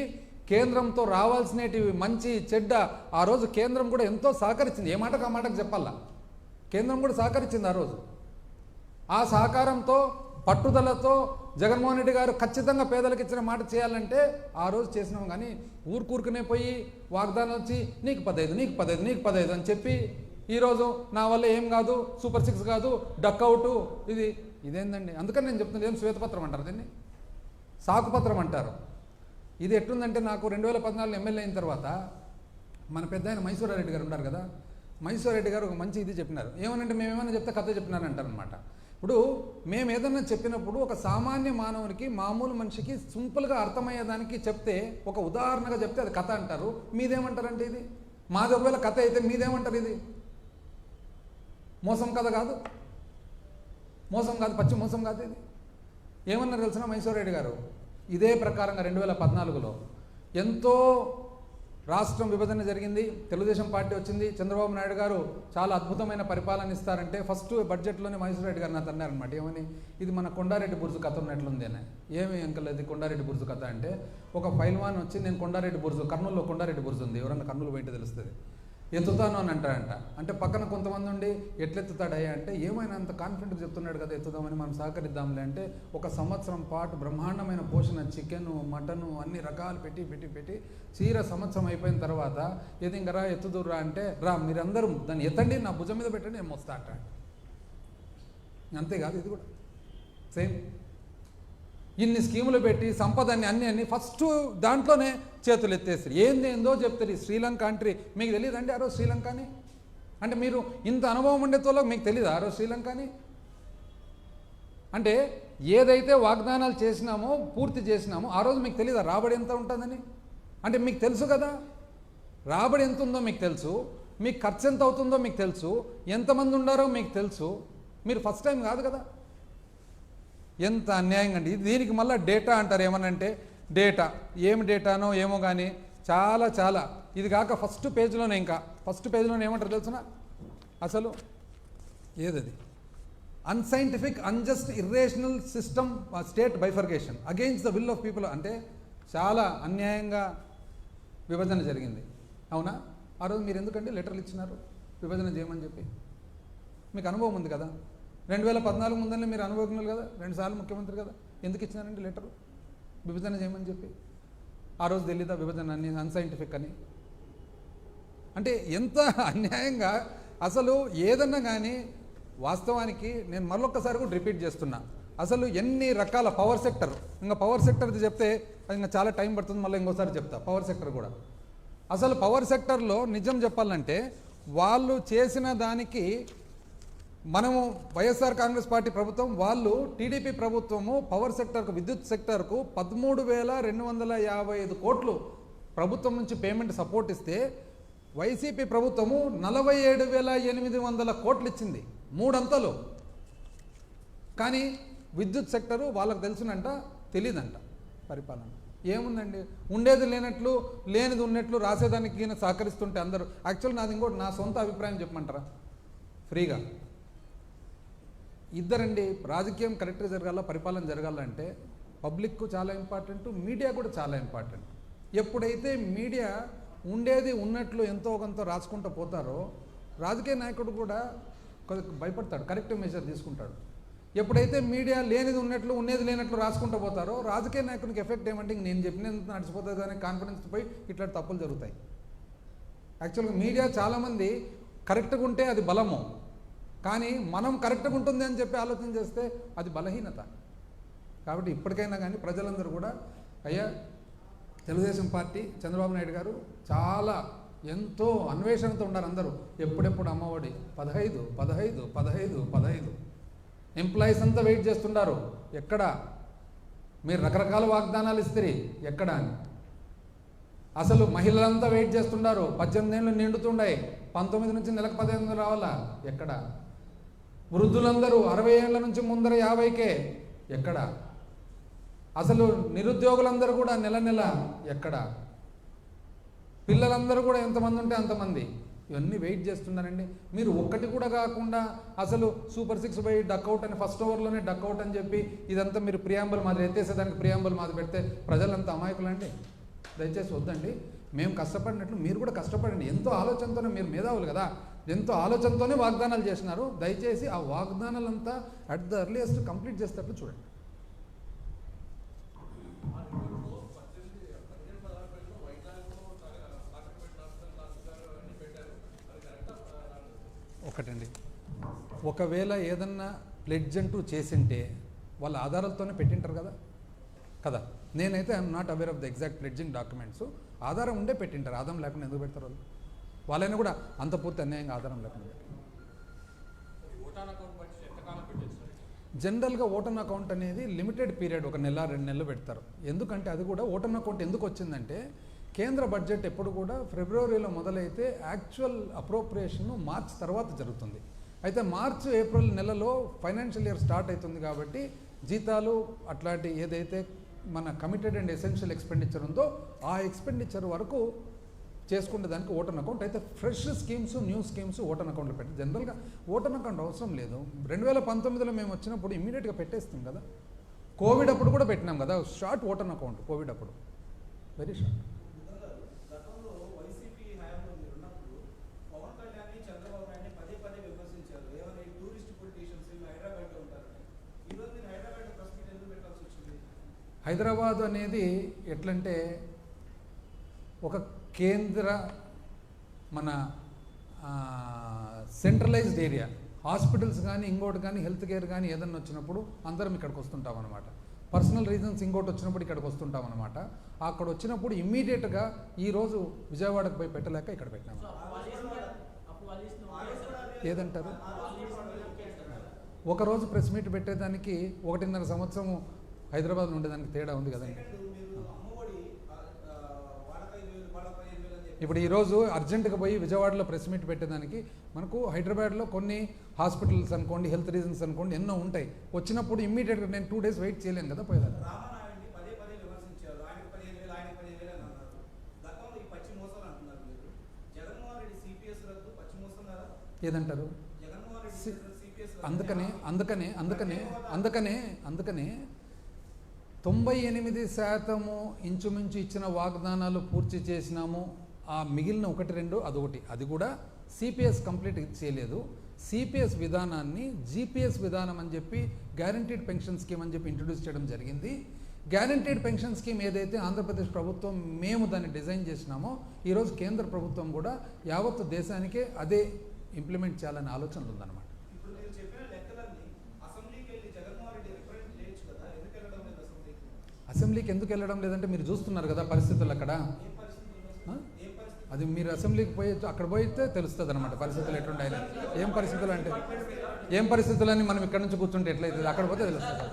కేంద్రంతో రావాల్సినవి మంచి చెడ్డ ఆ రోజు కేంద్రం కూడా ఎంతో సహకరించింది. ఏ మాటకు ఆ మాటకు చెప్పాలా, కేంద్రం కూడా సహకరించింది ఆ రోజు. ఆ సహకారంతో పట్టుదలతో జగన్మోహన్ రెడ్డి గారు ఖచ్చితంగా పేదలకు ఇచ్చిన మాట చేయాలంటే ఆ రోజు చేసినాం. కానీ ఊరుకూరుకునే పోయి వాగ్దానం వచ్చి నీకు 15 నీకు 15 నీకు 15 అని చెప్పి ఈరోజు నా వల్ల ఏం కాదు, సూపర్ 6 కాదు, డక్అవుటు, ఇదేందండి? అందుకని నేను చెప్తున్నాను, ఏం శ్వేతపత్రం అంటారు దీన్ని, సాకుపత్రం అంటారు. ఇది ఎట్టుందంటే నాకు 2014 ఎమ్మెల్యే అయిన తర్వాత మన పెద్ద ఆయన మైసూరారెడ్డి గారు ఉన్నారు కదా, మైసూరారెడ్డి గారు ఒక మంచి ఇది చెప్పినారు. ఏమనంటే మేమేమైనా చెప్తే కథ చెప్పినారంటారనమాట. ఇప్పుడు మేము ఏదన్నా చెప్పినప్పుడు ఒక సామాన్య మానవునికి, మామూలు మనిషికి సింపుల్గా అర్థమయ్యేదానికి చెప్తే, ఒక ఉదాహరణగా చెప్తే అది కథ అంటారు. మీదేమంటారంటే ఇది మాది ఒకవేళ కథ అయితే మీదేమంటారు? ఇది మోసం కథ కాదు, మోసం కాదు, పచ్చి మోసం కాదు. ఇది ఏమన్నారు తెలిసిన మైసూరారెడ్డి గారు? ఇదే ప్రకారంగా 2014లో ఎంతో రాష్ట్రం విభజన జరిగింది, తెలుగుదేశం పార్టీ వచ్చింది, చంద్రబాబు నాయుడు గారు చాలా అద్భుతమైన పరిపాలన ఇస్తారంటే ఫస్ట్ బడ్జెట్లోనే మహేశ్వర రెడ్డి గారు నాకు అన్నారనమాట. ఏమని, ఇది మన కొండారెడ్డి బుర్జు కథ ఉన్నట్లుంది అని. ఏమి అంకల్ అది కొండారెడ్డి బుర్జు కథ అంటే, ఒక పైల్వాన్ వచ్చి నేను కొండారెడ్డి బుర్జు, కర్నూలులో కొండారెడ్డి బుర్జు ఉంది, ఎవరన్నా కర్నూలు పోయింటే తెలుస్తుంది, ఎత్తుతాను అని అంటాడంట. అంటే పక్కన కొంతమంది ఉండి ఎట్లెత్తుతాడయ్యా అంటే, ఏమైనా అంత కాన్ఫిడెంట్గా చెప్తున్నాడు కదా ఎత్తుదామని మనం సహకరిద్దాంలే అంటే, 1 సంవత్సరం పాటు బ్రహ్మాండమైన పోషణ, చికెను మటను అన్ని రకాలు పెట్టి సంవత్సరం అయిపోయిన తర్వాత ఏది ఇంకా రా ఎత్తుదురా అంటే, రా మీరందరూ దాన్ని ఎత్తండి, నా భుజం మీద పెట్టండి, నేను మోస్తా అంటాడు. అంతేకాదు ఇది కూడా సేమ్. ఇన్ని స్కీములు పెట్టి సంపదని అన్ని ఫస్ట్ దాంట్లోనే చేతులు ఎత్తేస్తారు. ఏందో చెప్తారు. ఈ శ్రీలంక కంట్రీ మీకు తెలియదండి ఆ రోజు శ్రీలంక అని? అంటే మీరు ఇంత అనుభవం ఉండేతోలో మీకు తెలియదు ఆ రోజు శ్రీలంక అని? అంటే ఏదైతే వాగ్దానాలు చేసినామో పూర్తి చేసినామో ఆ రోజు మీకు తెలియదా రాబడి ఎంత ఉంటుందని? అంటే మీకు తెలుసు కదా, రాబడి ఎంత ఉందో మీకు తెలుసు, మీకు ఖర్చు ఎంత అవుతుందో మీకు తెలుసు, ఎంతమంది ఉండారో మీకు తెలుసు. మీరు ఫస్ట్ టైం కాదు కదా. ఎంత అన్యాయంగా అండి. దీనికి మళ్ళీ డేటా అంటారు. ఏమనంటే డేటా, ఏమి డేటానో ఏమో కానీ చాలా ఇది కాక ఫస్ట్ పేజ్లోనే ఏమంటారు తెలుసునా? అసలు ఏదది, unscientific, unjust, irrational system state bifurcation against the will of people. అంటే చాలా అన్యాయంగా విభజన జరిగింది. అవునా? ఆ రోజు మీరు ఎందుకంటే లెటర్లు ఇచ్చినారు విభజన చేయమని చెప్పి? మీకు అనుభవం ఉంది కదా, 2014 ముందనే మీరు అనుభవజ్ఞులు కదా, 2 సార్లు ముఖ్యమంత్రి కదా, ఎందుకు ఇచ్చినారండి లెటరు విభజన చేయమని చెప్పి? ఆ రోజు తెలీదా విభజన అని అన్సైంటిఫిక్ అని? అంటే ఎంత అన్యాయంగా అసలు ఏదన్నా కానీ. వాస్తవానికి నేను మరొకసారి కూడా రిపీట్ చేస్తున్నా, అసలు ఎన్ని రకాల పవర్ సెక్టర్, ఇంకా పవర్ సెక్టర్ది చెప్తే అది ఇంకా చాలా టైం పడుతుంది, మళ్ళీ ఇంకోసారి చెప్తా పవర్ సెక్టర్ కూడా. అసలు పవర్ సెక్టర్లో నిజం చెప్పాలంటే వాళ్ళు చేసిన దానికి మనము వైఎస్ఆర్ కాంగ్రెస్ పార్టీ ప్రభుత్వం, వాళ్ళు టీడీపీ ప్రభుత్వము పవర్ సెక్టర్కు, విద్యుత్ సెక్టర్కు 13,255 కోట్లు ప్రభుత్వం నుంచి పేమెంట్ సపోర్ట్ ఇస్తే, వైసీపీ ప్రభుత్వము 47,800 కోట్లు ఇచ్చింది, 3 అంతలు. కానీ విద్యుత్ సెక్టరు వాళ్ళకు తెలుసునంట, తెలియదంట పరిపాలన. ఏముందండి, ఉండేది లేనట్లు లేనిది ఉన్నట్లు రాసేదానికి సహకరిస్తుంటే అందరూ. యాక్చువల్ నాది ఇంకోటి, నా సొంత అభిప్రాయం చెప్పమంటారా ఫ్రీగా? ఇద్దరండి, రాజకీయం కరెక్ట్గా జరగాల, పరిపాలన జరగాలంటే పబ్లిక్కు చాలా ఇంపార్టెంట్, మీడియా కూడా చాలా ఇంపార్టెంట్. ఎప్పుడైతే మీడియా ఉండేది ఉన్నట్లు ఎంతో కొంత రాసుకుంటూ పోతారో, రాజకీయ నాయకుడు కూడా కొద్దిగా భయపడతాడు, కరెక్టివ్ మెజర్ తీసుకుంటాడు. ఎప్పుడైతే మీడియా లేనిది ఉన్నట్లు ఉన్నది లేనట్లు రాసుకుంటూ పోతారో, రాజకీయ నాయకునికి ఎఫెక్ట్ ఏమంటే నేను చెప్పినంత నడిచిపోతుంది అనే కాన్ఫిడెన్స్ పోయి ఇట్లాంటి తప్పులు జరుగుతాయి. యాక్చువల్గా మీడియా చాలామంది కరెక్ట్గా ఉంటే అది బలము, కానీ మనం కరెక్ట్గా ఉంటుంది అని చెప్పి ఆలోచన చేస్తే అది బలహీనత. కాబట్టి ఇప్పటికైనా కానీ ప్రజలందరూ కూడా, అయ్యా తెలుగుదేశం పార్టీ, చంద్రబాబు నాయుడు గారు చాలా ఎంతో అన్వేషణతో ఉన్నారు అందరూ. ఎప్పుడెప్పుడు అమ్మఒడి 15 ఎంప్లాయీస్ అంతా వెయిట్ చేస్తున్నారు. ఎక్కడ మీరు రకరకాల వాగ్దానాలు ఇస్తారు, ఎక్కడ అని. అసలు మహిళలంతా వెయిట్ చేస్తున్నారు, 18 ఏళ్ళు నిండుతుండే, 19 నుంచి నెలకు 15 రావాలా, ఎక్కడ. వృద్ధులందరూ 60 ఏళ్ళ నుంచి ముందర 50కే, ఎక్కడ. అసలు నిరుద్యోగులందరూ కూడా నెల ఎక్కడ. పిల్లలందరూ కూడా ఎంతమంది ఉంటే అంతమంది, ఇవన్నీ వెయిట్ చేస్తున్నారండి. మీరు ఒక్కటి కూడా కాకుండా అసలు సూపర్ 6 బై డక్అవుట్ అని ఫస్ట్ ఓవర్లోనే డక్అవుట్ అని చెప్పి ఇదంతా మీరు ప్రియాంబుల్ మాది ఎత్తేసేదానికి ప్రియాంబుల్ మాది పెడితే ప్రజలంతా అమాయకులండి. దయచేసి వద్దండి. మేము కష్టపడినట్లు మీరు కూడా కష్టపడండి. ఎంతో ఆలోచనతోనే, మీరు మేధావులు కదా, ఎంతో ఆలోచనతోనే వాగ్దానాలు చేసినారు. దయచేసి ఆ వాగ్దానాలంతా అట్ ద ఎర్లియస్ట్ కంప్లీట్ చేసేటట్లు చూడండి. ఒకటండి, ఒకవేళ ఏదన్నా ప్లెడ్జ్ అంటూ చేసింటే వాళ్ళ ఆధారాలతోనే పెట్టింటారు కదా. నేనైతే I'm not aware of the exact pledging documents. ఆధారం ఉండే పెట్టింటారు, ఆధారం లేకుండా ఎందుకు పెడతారు వాళ్ళు? వాళ్ళైనా కూడా అంత పూర్తి అన్యాయంగా ఆధారం లేకుండా పెట్టారు. జనరల్గా ఓటన్ అకౌంట్ అనేది లిమిటెడ్ పీరియడ్, 1 నెల 2 నెలలు పెడతారు. ఎందుకంటే అది కూడా ఓటన్ అకౌంట్ ఎందుకు వచ్చిందంటే, కేంద్ర బడ్జెట్ ఎప్పుడు కూడా ఫిబ్రవరిలో మొదలైతే యాక్చువల్ అప్రోప్రియేషన్ మార్చ్ తర్వాత జరుగుతుంది. అయితే మార్చ్ ఏప్రిల్ నెలలో ఫైనాన్షియల్ ఇయర్ స్టార్ట్ అవుతుంది కాబట్టి జీతాలు అట్లాంటి ఏదైతే మన కమిటెడ్ అండ్ ఎసెన్షియల్ ఎక్స్పెండిచర్ ఉందో ఆ ఎక్స్పెండిచర్ వరకు చేసుకునే దానికి ఓటన్ అకౌంట్ అయితే fresh schemes new schemes vote on అకౌంట్లో పెట్టి జనరల్గా ఓటన్ అకౌంట్ అవసరం లేదు. 2019లో మేము వచ్చినప్పుడు ఇమీడియట్గా పెట్టేస్తాం కదా. కోవిడ్ అప్పుడు కూడా పెట్టినాం కదా షార్ట్ ఓటన్ అకౌంట్. కోవిడ్ అప్పుడు వెరీ షార్ట్. హైదరాబాద్ అనేది ఎట్లంటే ఒక కేంద్ర మన సెంట్రలైజ్డ్ ఏరియా. హాస్పిటల్స్ కానీ ఇంకోటి కానీ హెల్త్ కేర్ కానీ ఏదన్నా వచ్చినప్పుడు అందరం ఇక్కడికి వస్తుంటాం అనమాట. పర్సనల్ రీజన్స్ ఇంకోటి వచ్చినప్పుడు ఇక్కడికి వస్తుంటాం అనమాట. అక్కడ వచ్చినప్పుడు ఇమ్మీడియట్గా ఈరోజు విజయవాడకు పోయి పెట్టలేక ఇక్కడ పెట్టినాము. ఏదంటారు? ఒకరోజు ప్రెస్ మీట్ పెట్టేదానికి 1.5 సంవత్సరం హైదరాబాద్ ఉండేదానికి తేడా ఉంది కదండి. ఇప్పుడు ఈరోజు అర్జెంటుగా పోయి విజయవాడలో ప్రెస్ మీట్ పెట్టేదానికి మనకు హైదరాబాద్లో కొన్ని హాస్పిటల్స్ అనుకోండి, హెల్త్ రీజన్స్ అనుకోండి, ఎన్నో ఉంటాయి. వచ్చినప్పుడు ఇమ్మీడియట్గా నేను 2 days వెయిట్ చేయలేను కదా పోయేదాన్ని. ఏదంటారు? అందుకనే 98% ఇంచుమించు ఇచ్చిన వాగ్దానాలు పూర్తి చేసినాము. ఆ మిగిలిన 1-2 అదొకటి, అది కూడా సిపిఎస్ కంప్లీట్ చేయలేదు. సిపిఎస్ విధానాన్ని జీపీఎస్ విధానం అని చెప్పి గ్యారంటీడ్ పెన్షన్ స్కీమ్ అని చెప్పి ఇంట్రొడ్యూస్ చేయడం జరిగింది. గ్యారంటీడ్ పెన్షన్ స్కీమ్ ఏదైతే ఆంధ్రప్రదేశ్ ప్రభుత్వం మేము దాన్ని డిజైన్ చేసినామో ఈరోజు కేంద్ర ప్రభుత్వం కూడా యావత్తు దేశానికే అదే ఇంప్లిమెంట్ చేయాలనే ఆలోచనలు ఉందన్నమాట. అసెంబ్లీకి ఎందుకు వెళ్ళడం లేదంటే మీరు చూస్తున్నారు కదా పరిస్థితులు అక్కడ. అది మీరు అసెంబ్లీకి పోయి అక్కడ పోయితే తెలుస్తుంది అనమాట పరిస్థితులు ఎట్లుంటాయి. ఏం పరిస్థితులు అంటే ఏం పరిస్థితులు అని మనం ఇక్కడ నుంచి కూర్చుంటే ఎట్లయితుంది, అక్కడ పోతే తెలుస్తుంది.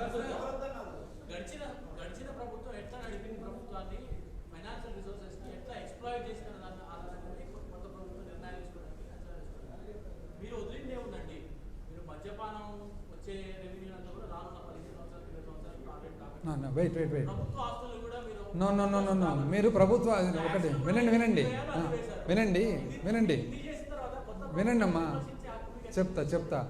వెయిట్ నో మీరు ప్రభుత్వ ఒకటి వినండి అమ్మా, చెప్తా.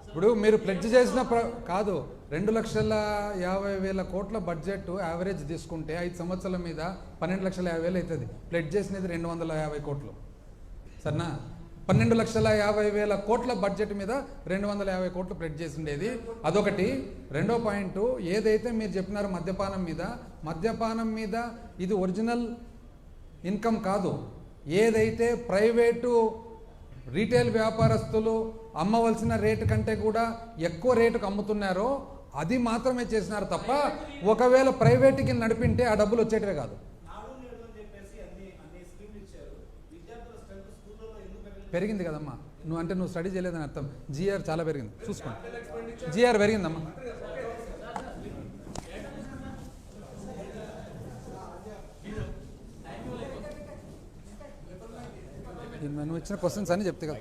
ఇప్పుడు మీరు ప్లెడ్జ్ చేసిన కాదు 2,50,000 కోట్ల బడ్జెట్ యావరేజ్ తీసుకుంటే 5 సంవత్సరాల మీద 12,50,000 అవుతుంది. ప్లెడ్జ్ చేసినది 250 కోట్లు సరేనా. 12,50,000 కోట్ల బడ్జెట్ మీద 250 కోట్లు ప్లెడ్జ్ చేసిండేది. అదొకటి. రెండో పాయింట్ ఏదైతే మీరు చెప్పినారో మద్యపానం మీద ఇది ఒరిజినల్ ఇన్కమ్ కాదు. ఏదైతే ప్రైవేటు రీటైల్ వ్యాపారస్తులు అమ్మవలసిన రేటు కంటే కూడా ఎక్కువ రేటుకు అమ్ముతున్నారో అది మాత్రమే చేసినారు తప్ప ఒకవేళ ప్రైవేట్కి నడిపింటే ఆ డబ్బులు వచ్చేటివే కాదు. పెరిగింది కదమ్మా. నువ్వు స్టడీ చేయలేదని అర్థం. జిఆర్ చాలా పెరిగింది, చూసుకోండి. జిఆర్ పెరిగిందమ్మా. నువ్వు ఇచ్చిన క్వశ్చన్స్ అని చెప్తే కదా.